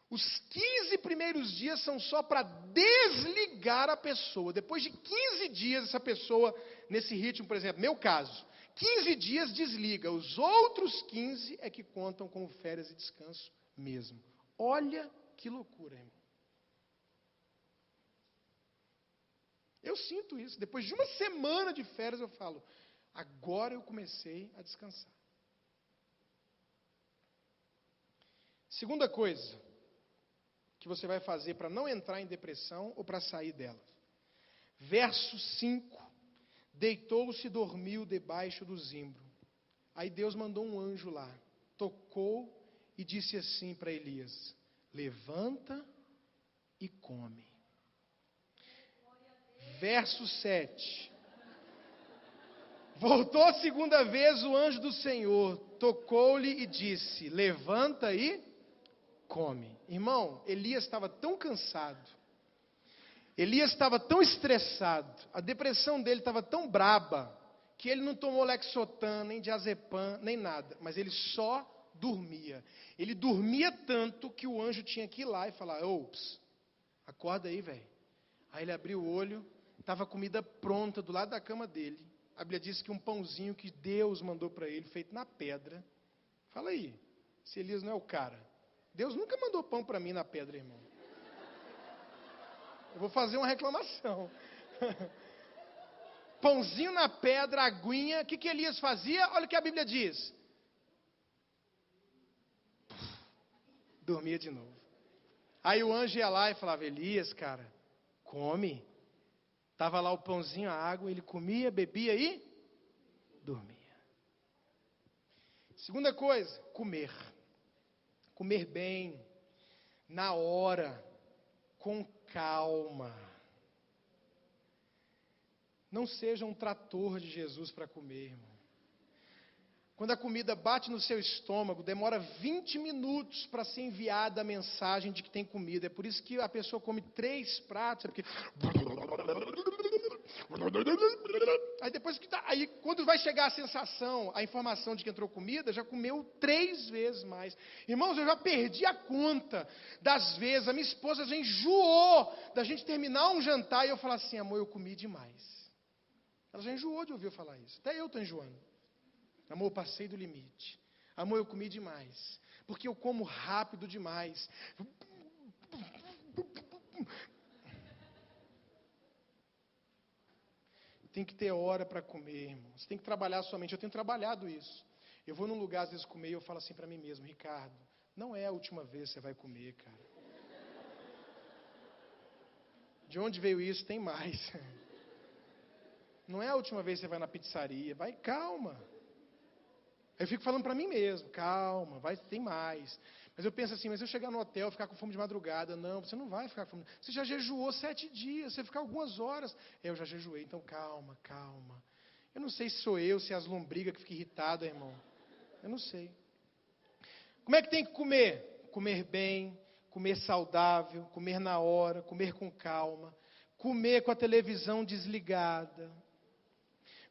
Os 15 primeiros dias são só para desligar a pessoa. Depois de 15 dias, essa pessoa, nesse ritmo, por exemplo, meu caso, 15 dias desliga, os outros 15 é que contam como férias e descanso mesmo. Olha que loucura, irmão. Eu sinto isso. Depois de uma semana de férias eu falo, agora eu comecei a descansar. Segunda coisa que você vai fazer para não entrar em depressão ou para sair dela. Verso 5. Deitou-se e dormiu debaixo do zimbro. Aí Deus mandou um anjo lá, tocou e disse assim para Elias, levanta e come. Verso 7. Voltou a segunda vez o anjo do Senhor, tocou-lhe e disse, levanta e come. Irmão, Elias estava tão cansado, Elias estava tão estressado, a depressão dele estava tão braba, que ele não tomou Lexotan, nem diazepam, nem nada, mas ele só dormia. Ele dormia tanto que o anjo tinha que ir lá e falar, ops, acorda aí, velho. Aí ele abriu o olho, estava a comida pronta do lado da cama dele. A Bíblia diz que um pãozinho que Deus mandou para ele, feito na pedra. Fala aí, se Elias não é o cara. Deus nunca mandou pão para mim na pedra, irmão. Eu vou fazer uma reclamação. Pãozinho na pedra, aguinha. O que Elias fazia? Olha o que a Bíblia diz. Dormia de novo. Aí o anjo ia lá e falava, Elias, cara, come. Estava lá o pãozinho, a água, ele comia, bebia e dormia. Segunda coisa, comer. Comer bem, na hora, com calma. Não seja um trator de Jesus para comer, irmão. Quando a comida bate no seu estômago, demora 20 minutos para ser enviada a mensagem de que tem comida. É por isso que a pessoa come 3 pratos, porque... Aí depois que aí quando vai chegar a sensação, a informação de que entrou comida, já comeu 3 vezes mais. Irmãos, eu já perdi a conta das vezes. A minha esposa já enjoou da gente terminar um jantar e eu falar assim, amor, eu comi demais. Ela já enjoou de ouvir eu falar isso. Até eu estou enjoando. Amor, eu passei do limite. Amor, eu comi demais. Porque eu como rápido demais. Tem que ter hora para comer, irmão. Você tem que trabalhar a sua mente. Eu tenho trabalhado isso. Eu vou num lugar, às vezes, comer e eu falo assim para mim mesmo, Ricardo, não é a última vez que você vai comer, cara. De onde veio isso? Tem mais. Não é a última vez que você vai na pizzaria. Vai, calma. Aí eu fico falando para mim mesmo, calma, tem mais. Mas eu penso assim, mas se eu chegar no hotel e ficar com fome de madrugada, não, você não vai ficar com fome. Você já jejuou 7 dias, você ficar algumas horas. Eu já jejuei, então calma, calma. Eu não sei se sou eu, se é as lombrigas que ficam irritadas, irmão. Eu não sei. Como é que tem que comer? Comer bem, comer saudável, comer na hora, comer com calma, comer com a televisão desligada,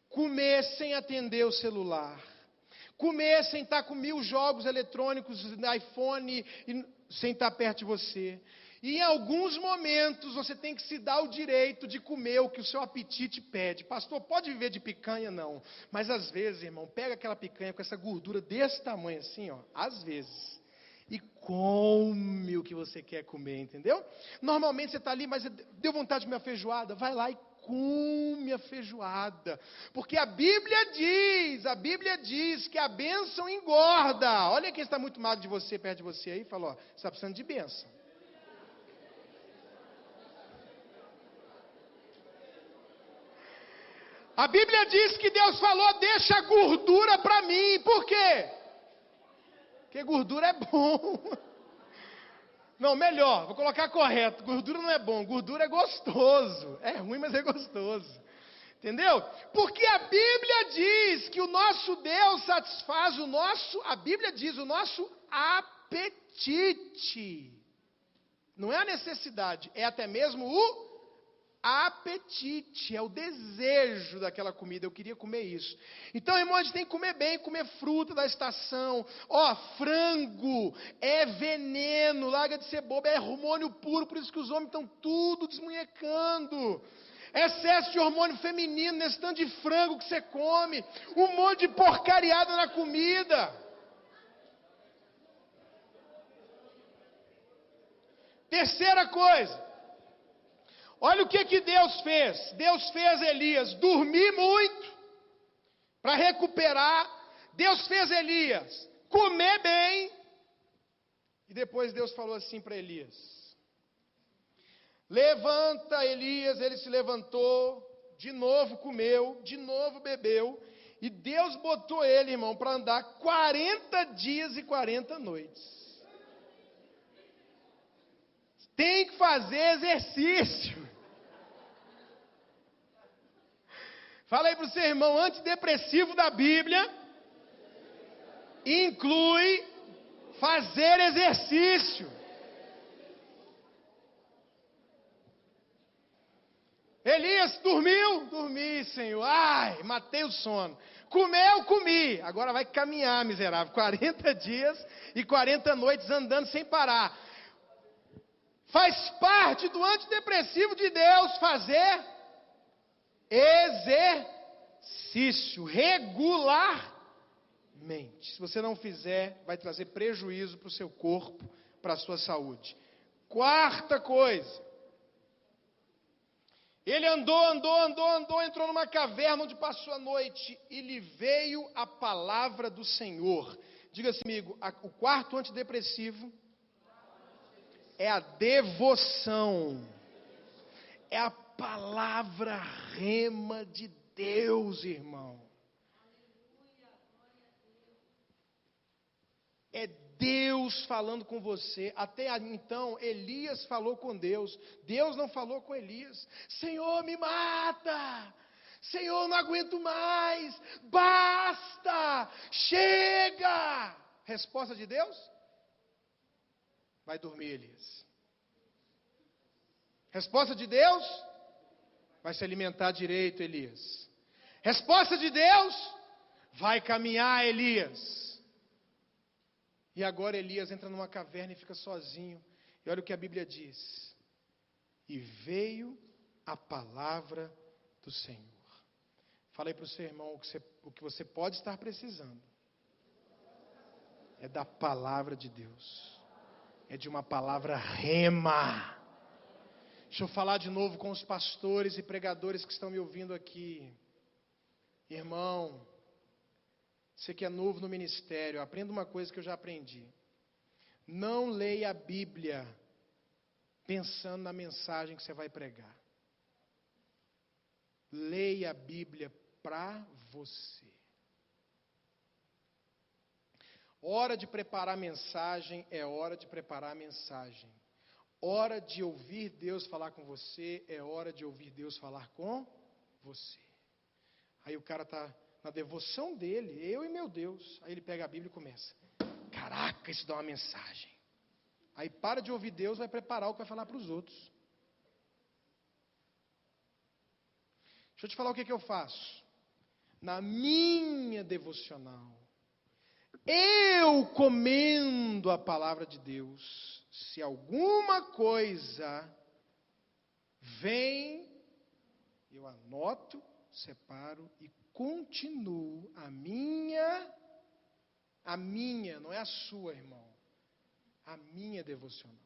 comer sem atender o celular, comer sem estar com 1000 jogos eletrônicos, iPhone, sem estar perto de você. E em alguns momentos você tem que se dar o direito de comer o que o seu apetite pede. Pastor, pode viver de picanha? Não. Mas às vezes, irmão, pega aquela picanha com essa gordura desse tamanho assim, ó, às vezes, e come o que você quer comer, entendeu? Normalmente você está ali, mas deu vontade de comer a feijoada? Vai lá e come a feijoada. Porque a Bíblia diz que a bênção engorda. Olha quem está muito magro de você, perto de você aí, e fala, ó, você está precisando de bênção. A Bíblia diz que Deus falou, deixa a gordura para mim. Por quê? Porque gordura é bom. Não, melhor, vou colocar correto. Gordura não é bom, gordura é gostoso. É ruim, mas é gostoso. Entendeu? Porque a Bíblia diz que o nosso Deus satisfaz o nosso apetite. Não é a necessidade, é até mesmo o apetite, é o desejo daquela comida. Eu queria comer isso. Então, irmão, a gente tem que comer bem, comer fruta da estação. Ó, frango é veneno, larga de ser bobo, é hormônio puro, por isso que os homens estão tudo desmunhecando. Excesso de hormônio feminino nesse tanto de frango que você come, um monte de porcariada na comida. Terceira coisa, olha o que Deus fez. Deus fez Elias dormir muito para recuperar. Deus fez Elias comer bem. E depois Deus falou assim para Elias: levanta, Elias. Ele se levantou, de novo comeu, de novo bebeu. E Deus botou ele, irmão, para andar 40 dias e 40 noites. Tem que fazer exercício. Fala aí para o seu irmão, antidepressivo da Bíblia inclui fazer exercício. Elias dormiu? Dormi, Senhor. Ai, matei o sono. Comeu? Comi. Agora vai caminhar, miserável. 40 dias e 40 noites andando sem parar. Faz parte do antidepressivo de Deus fazer exercício regularmente. Se você não fizer, vai trazer prejuízo para o seu corpo, para a sua saúde. Quarta coisa. Ele andou, entrou numa caverna onde passou a noite e lhe veio a palavra do Senhor. Diga-se comigo, o quarto antidepressivo é a devoção. É a palavra rema de Deus, irmão. É Deus falando com você. Até então, Elias falou com Deus. Deus não falou com Elias. Senhor, me mata. Senhor, não aguento mais. Basta. Chega. Resposta de Deus? Vai dormir, Elias. Resposta de Deus? Vai se alimentar direito, Elias. Resposta de Deus? Vai caminhar, Elias. E agora Elias entra numa caverna e fica sozinho. E olha o que a Bíblia diz. E veio a palavra do Senhor. Falei para o seu irmão, o que você pode estar precisando é da palavra de Deus. É de uma palavra rema. Deixa eu falar de novo com os pastores e pregadores que estão me ouvindo aqui. Irmão, você que é novo no ministério, aprenda uma coisa que eu já aprendi. Não leia a Bíblia pensando na mensagem que você vai pregar. Leia a Bíblia para você. Hora de preparar a mensagem é hora de preparar a mensagem. Hora de ouvir Deus falar com você é hora de ouvir Deus falar com você. Aí o cara está na devoção dele, eu e meu Deus. Aí ele pega a Bíblia e começa. Caraca, isso dá uma mensagem. Aí para de ouvir Deus, vai preparar o que vai falar para os outros. Deixa eu te falar o que eu faço. Na minha devocional, eu comendo a palavra de Deus, se alguma coisa vem, eu anoto, separo e continuo a minha, não é a sua, irmão, a minha devocional.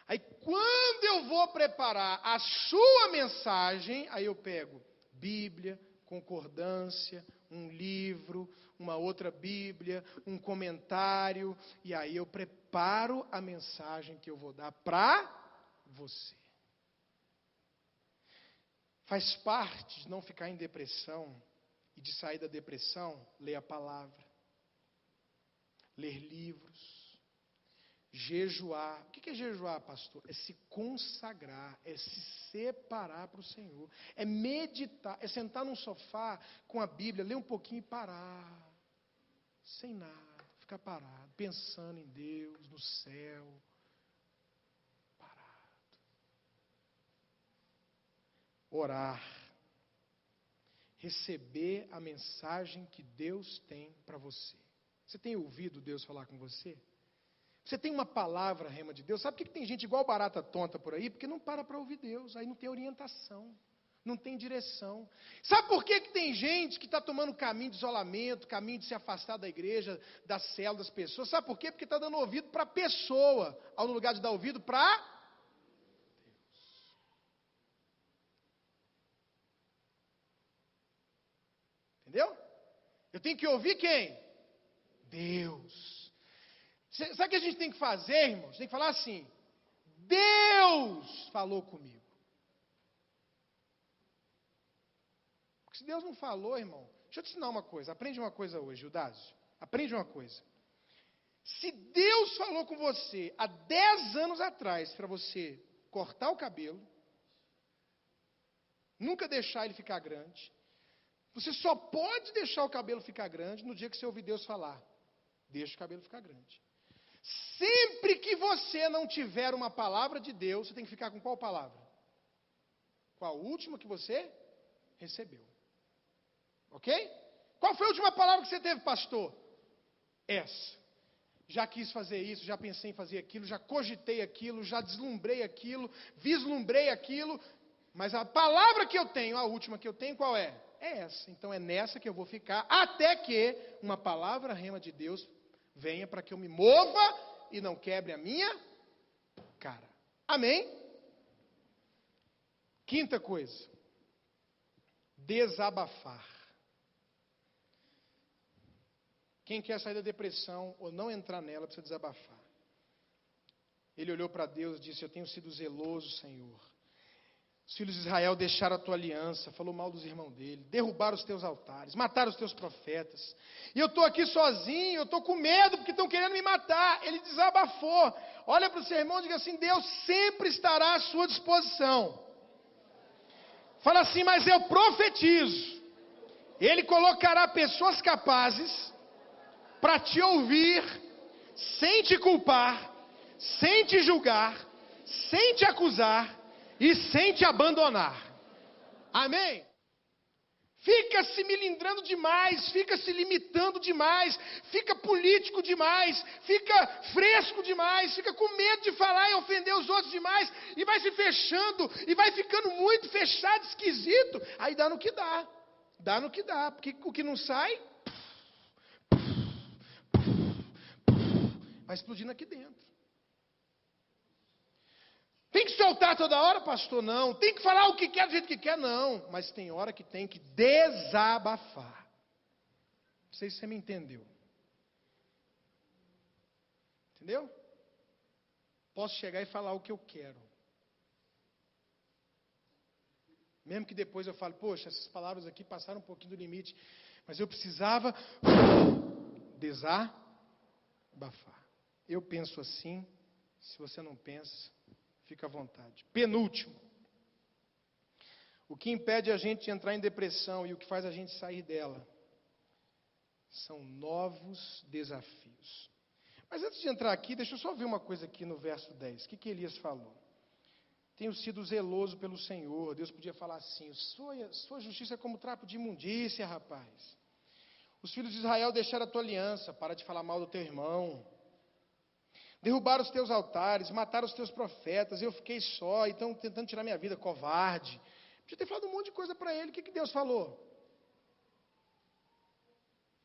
Aí quando eu vou preparar a sua mensagem, aí eu pego Bíblia, concordância, um livro, uma outra Bíblia, um comentário, e aí eu preparo a mensagem que eu vou dar para você. Faz parte de não ficar em depressão e de sair da depressão, ler a palavra, ler livros, jejuar. O que é jejuar, pastor? É se consagrar, é se separar para o Senhor, é meditar, é sentar num sofá com a Bíblia, ler um pouquinho e parar, sem nada, ficar parado, pensando em Deus, no céu, parado. Orar, receber a mensagem que Deus tem para você. Você tem ouvido Deus falar com você? Você tem uma palavra, rema de Deus? Sabe por que tem gente igual barata tonta por aí? Porque não para ouvir Deus, aí não tem orientação, não tem direção. Sabe por que tem gente que está tomando caminho de isolamento, caminho de se afastar da igreja, da célula, das pessoas? Sabe por quê? Porque está dando ouvido para a pessoa, ao lugar de dar ouvido para Deus. Entendeu? Eu tenho que ouvir quem? Deus. Sabe o que a gente tem que fazer, irmãos? Tem que falar assim: Deus falou comigo. Porque se Deus não falou, irmão, deixa eu te ensinar uma coisa. Aprende uma coisa hoje, Judásio. Aprende uma coisa. Se Deus falou com você há 10 anos atrás para você cortar o cabelo, nunca deixar ele ficar grande, você só pode deixar o cabelo ficar grande no dia que você ouvir Deus falar: deixa o cabelo ficar grande. Sempre que você não tiver uma palavra de Deus, você tem que ficar com qual palavra? Com a última que você recebeu. Ok? Qual foi a última palavra que você teve, pastor? Essa. Já quis fazer isso, já pensei em fazer aquilo, já cogitei aquilo, já deslumbrei aquilo, vislumbrei aquilo, mas a palavra que eu tenho, a última que eu tenho, qual é? É essa. Então é nessa que eu vou ficar, até que uma palavra rema de Deus venha para que eu me mova e não quebre a minha cara. Amém? Quinta coisa. Desabafar. Quem quer sair da depressão ou não entrar nela precisa desabafar. Ele olhou para Deus e disse: eu tenho sido zeloso, Senhor. Os filhos de Israel deixaram a tua aliança, falou mal dos irmãos dele, derrubaram os teus altares, mataram os teus profetas. E eu estou aqui sozinho, eu estou com medo porque estão querendo me matar. Ele desabafou. Olha para o seu irmão e diga assim: Deus sempre estará à sua disposição. Fala assim: mas eu profetizo, Ele colocará pessoas capazes para te ouvir, sem te culpar, sem te julgar, sem te acusar e sem te abandonar. Amém? Fica se milindrando demais, fica se limitando demais, fica político demais, fica fresco demais, fica com medo de falar e ofender os outros demais, e vai se fechando, e vai ficando muito fechado, esquisito. Aí dá no que dá, porque o que não sai, vai explodindo aqui dentro. Tem que soltar toda hora, pastor? Não. Tem que falar o que quer, do jeito que quer? Não. Mas tem hora que tem que desabafar. Não sei se você me entendeu. Entendeu? Posso chegar e falar o que eu quero. Mesmo que depois eu fale: poxa, essas palavras aqui passaram um pouquinho do limite, mas eu precisava desabafar. abafar. Eu penso assim, se você não pensa, fica à vontade. Penúltimo. O que impede a gente de entrar em depressão e o que faz a gente sair dela são novos desafios. Mas antes de entrar aqui, deixa eu só ver uma coisa aqui no verso 10. O que Elias falou? Tenho sido zeloso pelo Senhor. Deus podia falar assim: sua justiça é como trapo de imundícia, rapaz. Os filhos de Israel deixaram a tua aliança. Para de falar mal do teu irmão. Derrubaram os teus altares, mataram os teus profetas. Eu fiquei só e estão tentando tirar minha vida, covarde. Podia ter falado um monte de coisa para ele. O que Deus falou?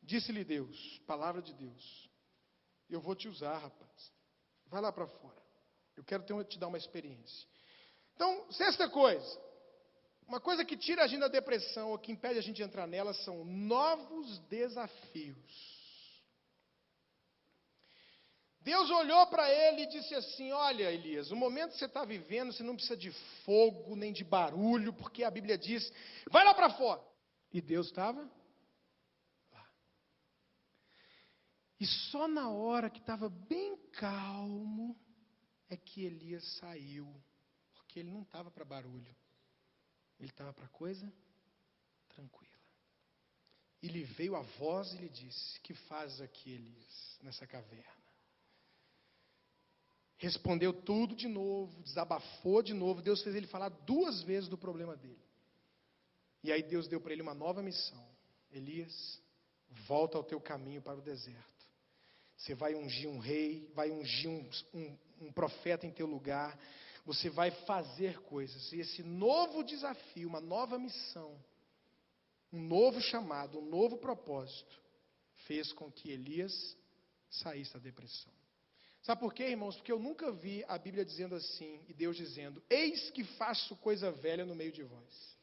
Disse-lhe Deus, palavra de Deus: eu vou te usar, rapaz. Vai lá para fora. Eu quero te dar uma experiência. Então, sexta coisa. Uma coisa que tira a gente da depressão, ou que impede a gente de entrar nela, são novos desafios. Deus olhou para ele e disse assim: olha, Elias, o momento que você está vivendo, você não precisa de fogo, nem de barulho, porque a Bíblia diz, vai lá para fora. E Deus estava lá. E só na hora que estava bem calmo, é que Elias saiu. Porque ele não estava para barulho. Ele estava para coisa tranquila. E lhe veio a voz e lhe disse: que fazes aqui, Elias, nessa caverna? Respondeu tudo de novo, desabafou de novo. Deus fez ele falar 2 vezes do problema dele. E aí Deus deu para ele uma nova missão. Elias, volta ao teu caminho para o deserto. Você vai ungir um rei, vai ungir um profeta em teu lugar. Você vai fazer coisas. E esse novo desafio, uma nova missão, um novo chamado, um novo propósito, fez com que Elias saísse da depressão. Sabe por quê, irmãos? Porque eu nunca vi a Bíblia dizendo assim, e Deus dizendo: eis que faço coisa velha no meio de vós.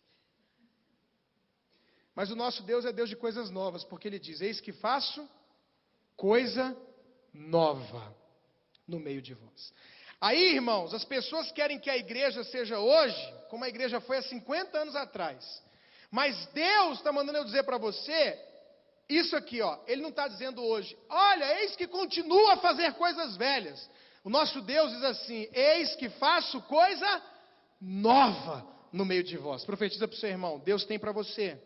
Mas o nosso Deus é Deus de coisas novas, porque Ele diz: eis que faço coisa nova no meio de vós. Aí, irmãos, as pessoas querem que a igreja seja hoje, como a igreja foi há 50 anos atrás. Mas Deus está mandando eu dizer para você, isso aqui, ó, Ele não está dizendo hoje, olha, eis que continua a fazer coisas velhas. O nosso Deus diz assim: eis que faço coisa nova no meio de vós. Profetiza para o seu irmão: Deus tem para você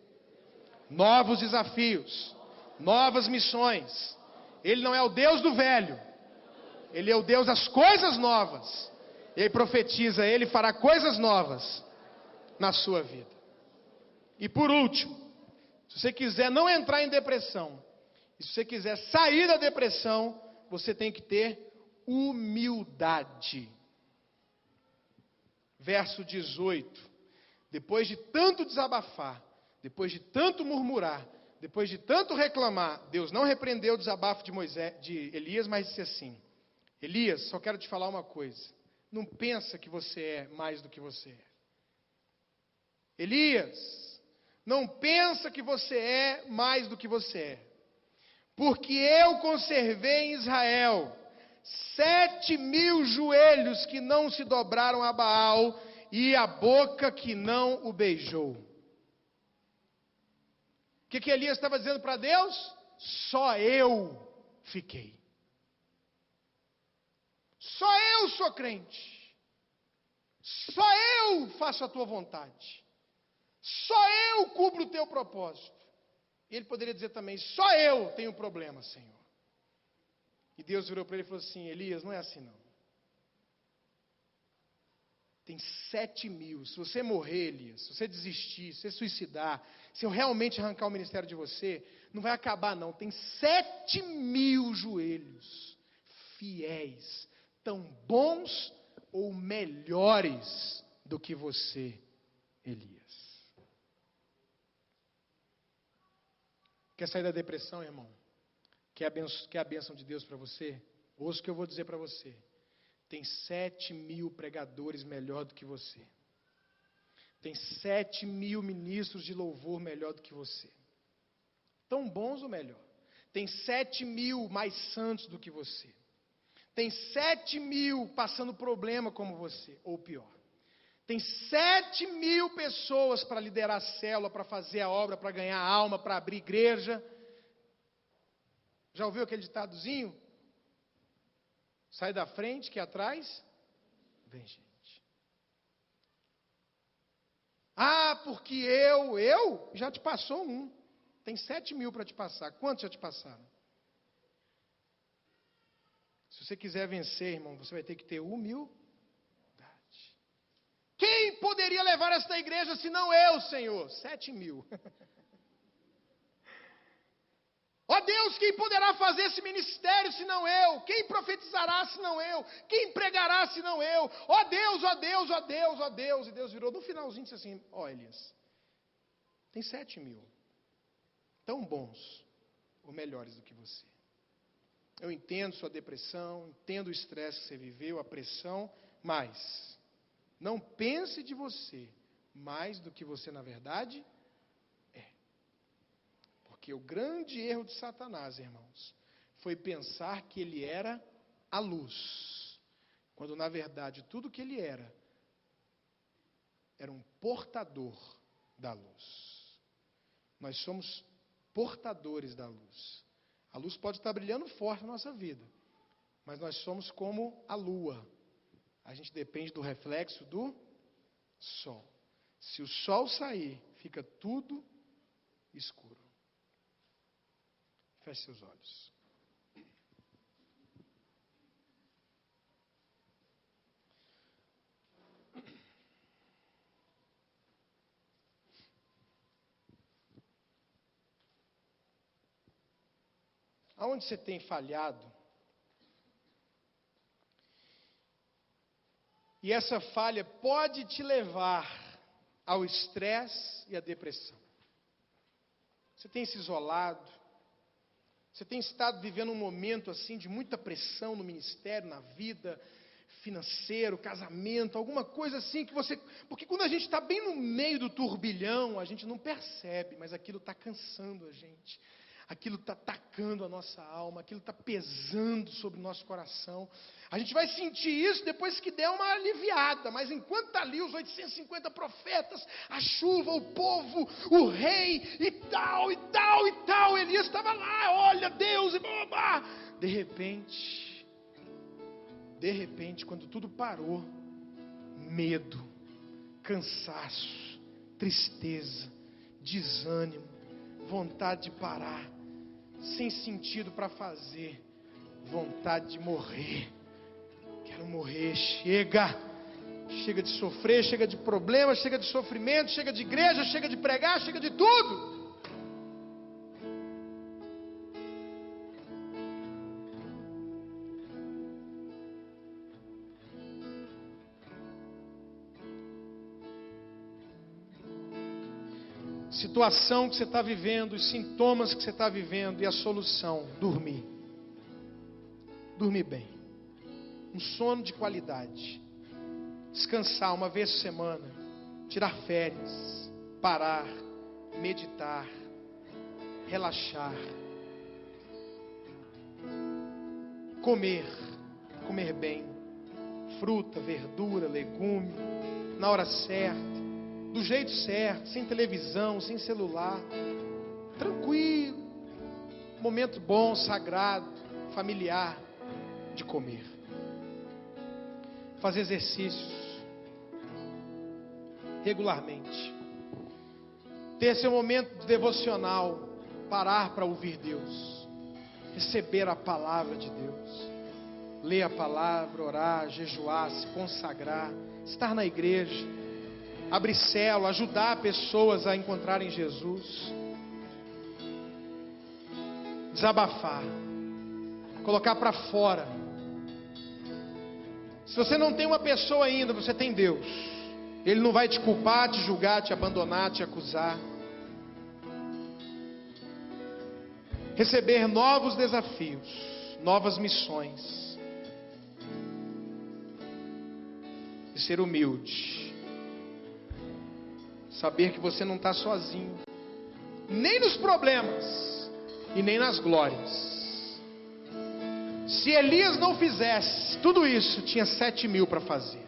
novos desafios, novas missões. Ele não é o Deus do velho. Ele é o Deus das coisas novas. Ele profetiza, Ele fará coisas novas na sua vida. E por último, se você quiser não entrar em depressão, e se você quiser sair da depressão, você tem que ter humildade. Verso 18. Depois de tanto desabafar, depois de tanto murmurar, depois de tanto reclamar, Deus não repreendeu o desabafo de Elias, mas disse assim: Elias, só quero te falar uma coisa. Não pensa que você é mais do que você é. Elias, não pensa que você é mais do que você é. Porque eu conservei em Israel 7.000 joelhos que não se dobraram a Baal e a boca que não o beijou. O que Elias estava dizendo para Deus? Só eu fiquei. Só eu sou crente. Só eu faço a tua vontade. Só eu cubro o teu propósito. E ele poderia dizer também: só eu tenho problema, Senhor. E Deus virou para ele e falou assim: Elias, não é assim não. Tem 7.000. Se você morrer, Elias, se você desistir, se você suicidar, se eu realmente arrancar o ministério de você, não vai acabar não. Tem 7.000 joelhos fiéis, tão bons ou melhores do que você, Elias. Quer sair da depressão, irmão? Quer a bênção de Deus para você? Ouça o que eu vou dizer para você. Tem 7.000 pregadores melhor do que você. Tem 7.000 ministros de louvor melhor do que você. Tão bons ou melhor? Tem 7.000 mais santos do que você. Tem 7.000 passando problema como você, ou pior. Tem 7.000 pessoas para liderar a célula, para fazer a obra, para ganhar alma, para abrir igreja. Já ouviu aquele ditadozinho? Sai da frente, que atrás vem gente. Ah, porque eu já te passou um. Tem 7.000 para te passar. Quantos já te passaram? Se você quiser vencer, irmão, você vai ter que ter humildade. Quem poderia levar esta igreja senão eu, Senhor? 7.000. Ó Deus, quem poderá fazer esse ministério senão eu? Quem profetizará senão eu? Quem pregará senão eu? Ó Deus, ó Deus, ó Deus, ó Deus. E Deus virou no finalzinho e disse assim: ó Elias, tem 7.000 tão bons ou melhores do que você. Eu entendo sua depressão, entendo o estresse que você viveu, a pressão, mas não pense de você mais do que você na verdade é. Porque o grande erro de Satanás, irmãos, foi pensar que ele era a luz, quando na verdade tudo que ele era um portador da luz. Nós somos portadores da luz. A luz pode estar brilhando forte na nossa vida, mas nós somos como a lua. A gente depende do reflexo do sol. Se o sol sair, fica tudo escuro. Feche seus olhos. Aonde você tem falhado? E essa falha pode te levar ao estresse e à depressão. Você tem se isolado. Você tem estado vivendo um momento assim de muita pressão no ministério, na vida, financeiro, casamento, alguma coisa assim que você... Porque quando a gente está bem no meio do turbilhão, a gente não percebe, mas aquilo está cansando a gente. Aquilo está atacando a nossa alma, aquilo está pesando sobre o nosso coração. A gente vai sentir isso depois que der uma aliviada, mas enquanto está ali os 850 profetas, a chuva, o povo, o rei, e tal, Elias estava lá, olha Deus, e blá. De repente, quando tudo parou, medo, cansaço, tristeza, desânimo, vontade de parar, sem sentido para fazer, vontade de morrer. Quero morrer, chega de sofrer, chega de problemas, chega de sofrimento, chega de igreja, chega de pregar, chega de tudo. Situação que você está vivendo, os sintomas que você está vivendo e a solução: dormir. Dormir bem. Um sono de qualidade. Descansar uma vez por semana. Tirar férias. Parar. Meditar. Relaxar. Comer. Comer bem. Fruta, verdura, legume. Na hora certa. Do jeito certo, sem televisão, sem celular, tranquilo, momento bom, sagrado, familiar, de comer, fazer exercícios, regularmente, ter seu momento devocional, parar para ouvir Deus, receber a palavra de Deus, ler a palavra, orar, jejuar, se consagrar, estar na igreja, abrir célula, ajudar pessoas a encontrarem Jesus, desabafar, colocar para fora. Se você não tem uma pessoa ainda, você tem Deus. Ele não vai te culpar, te julgar, te abandonar, te acusar. Receber novos desafios, novas missões, e ser humilde. Saber que você não está sozinho, nem nos problemas e nem nas glórias. Se Elias não fizesse tudo isso, tinha 7.000 para fazer.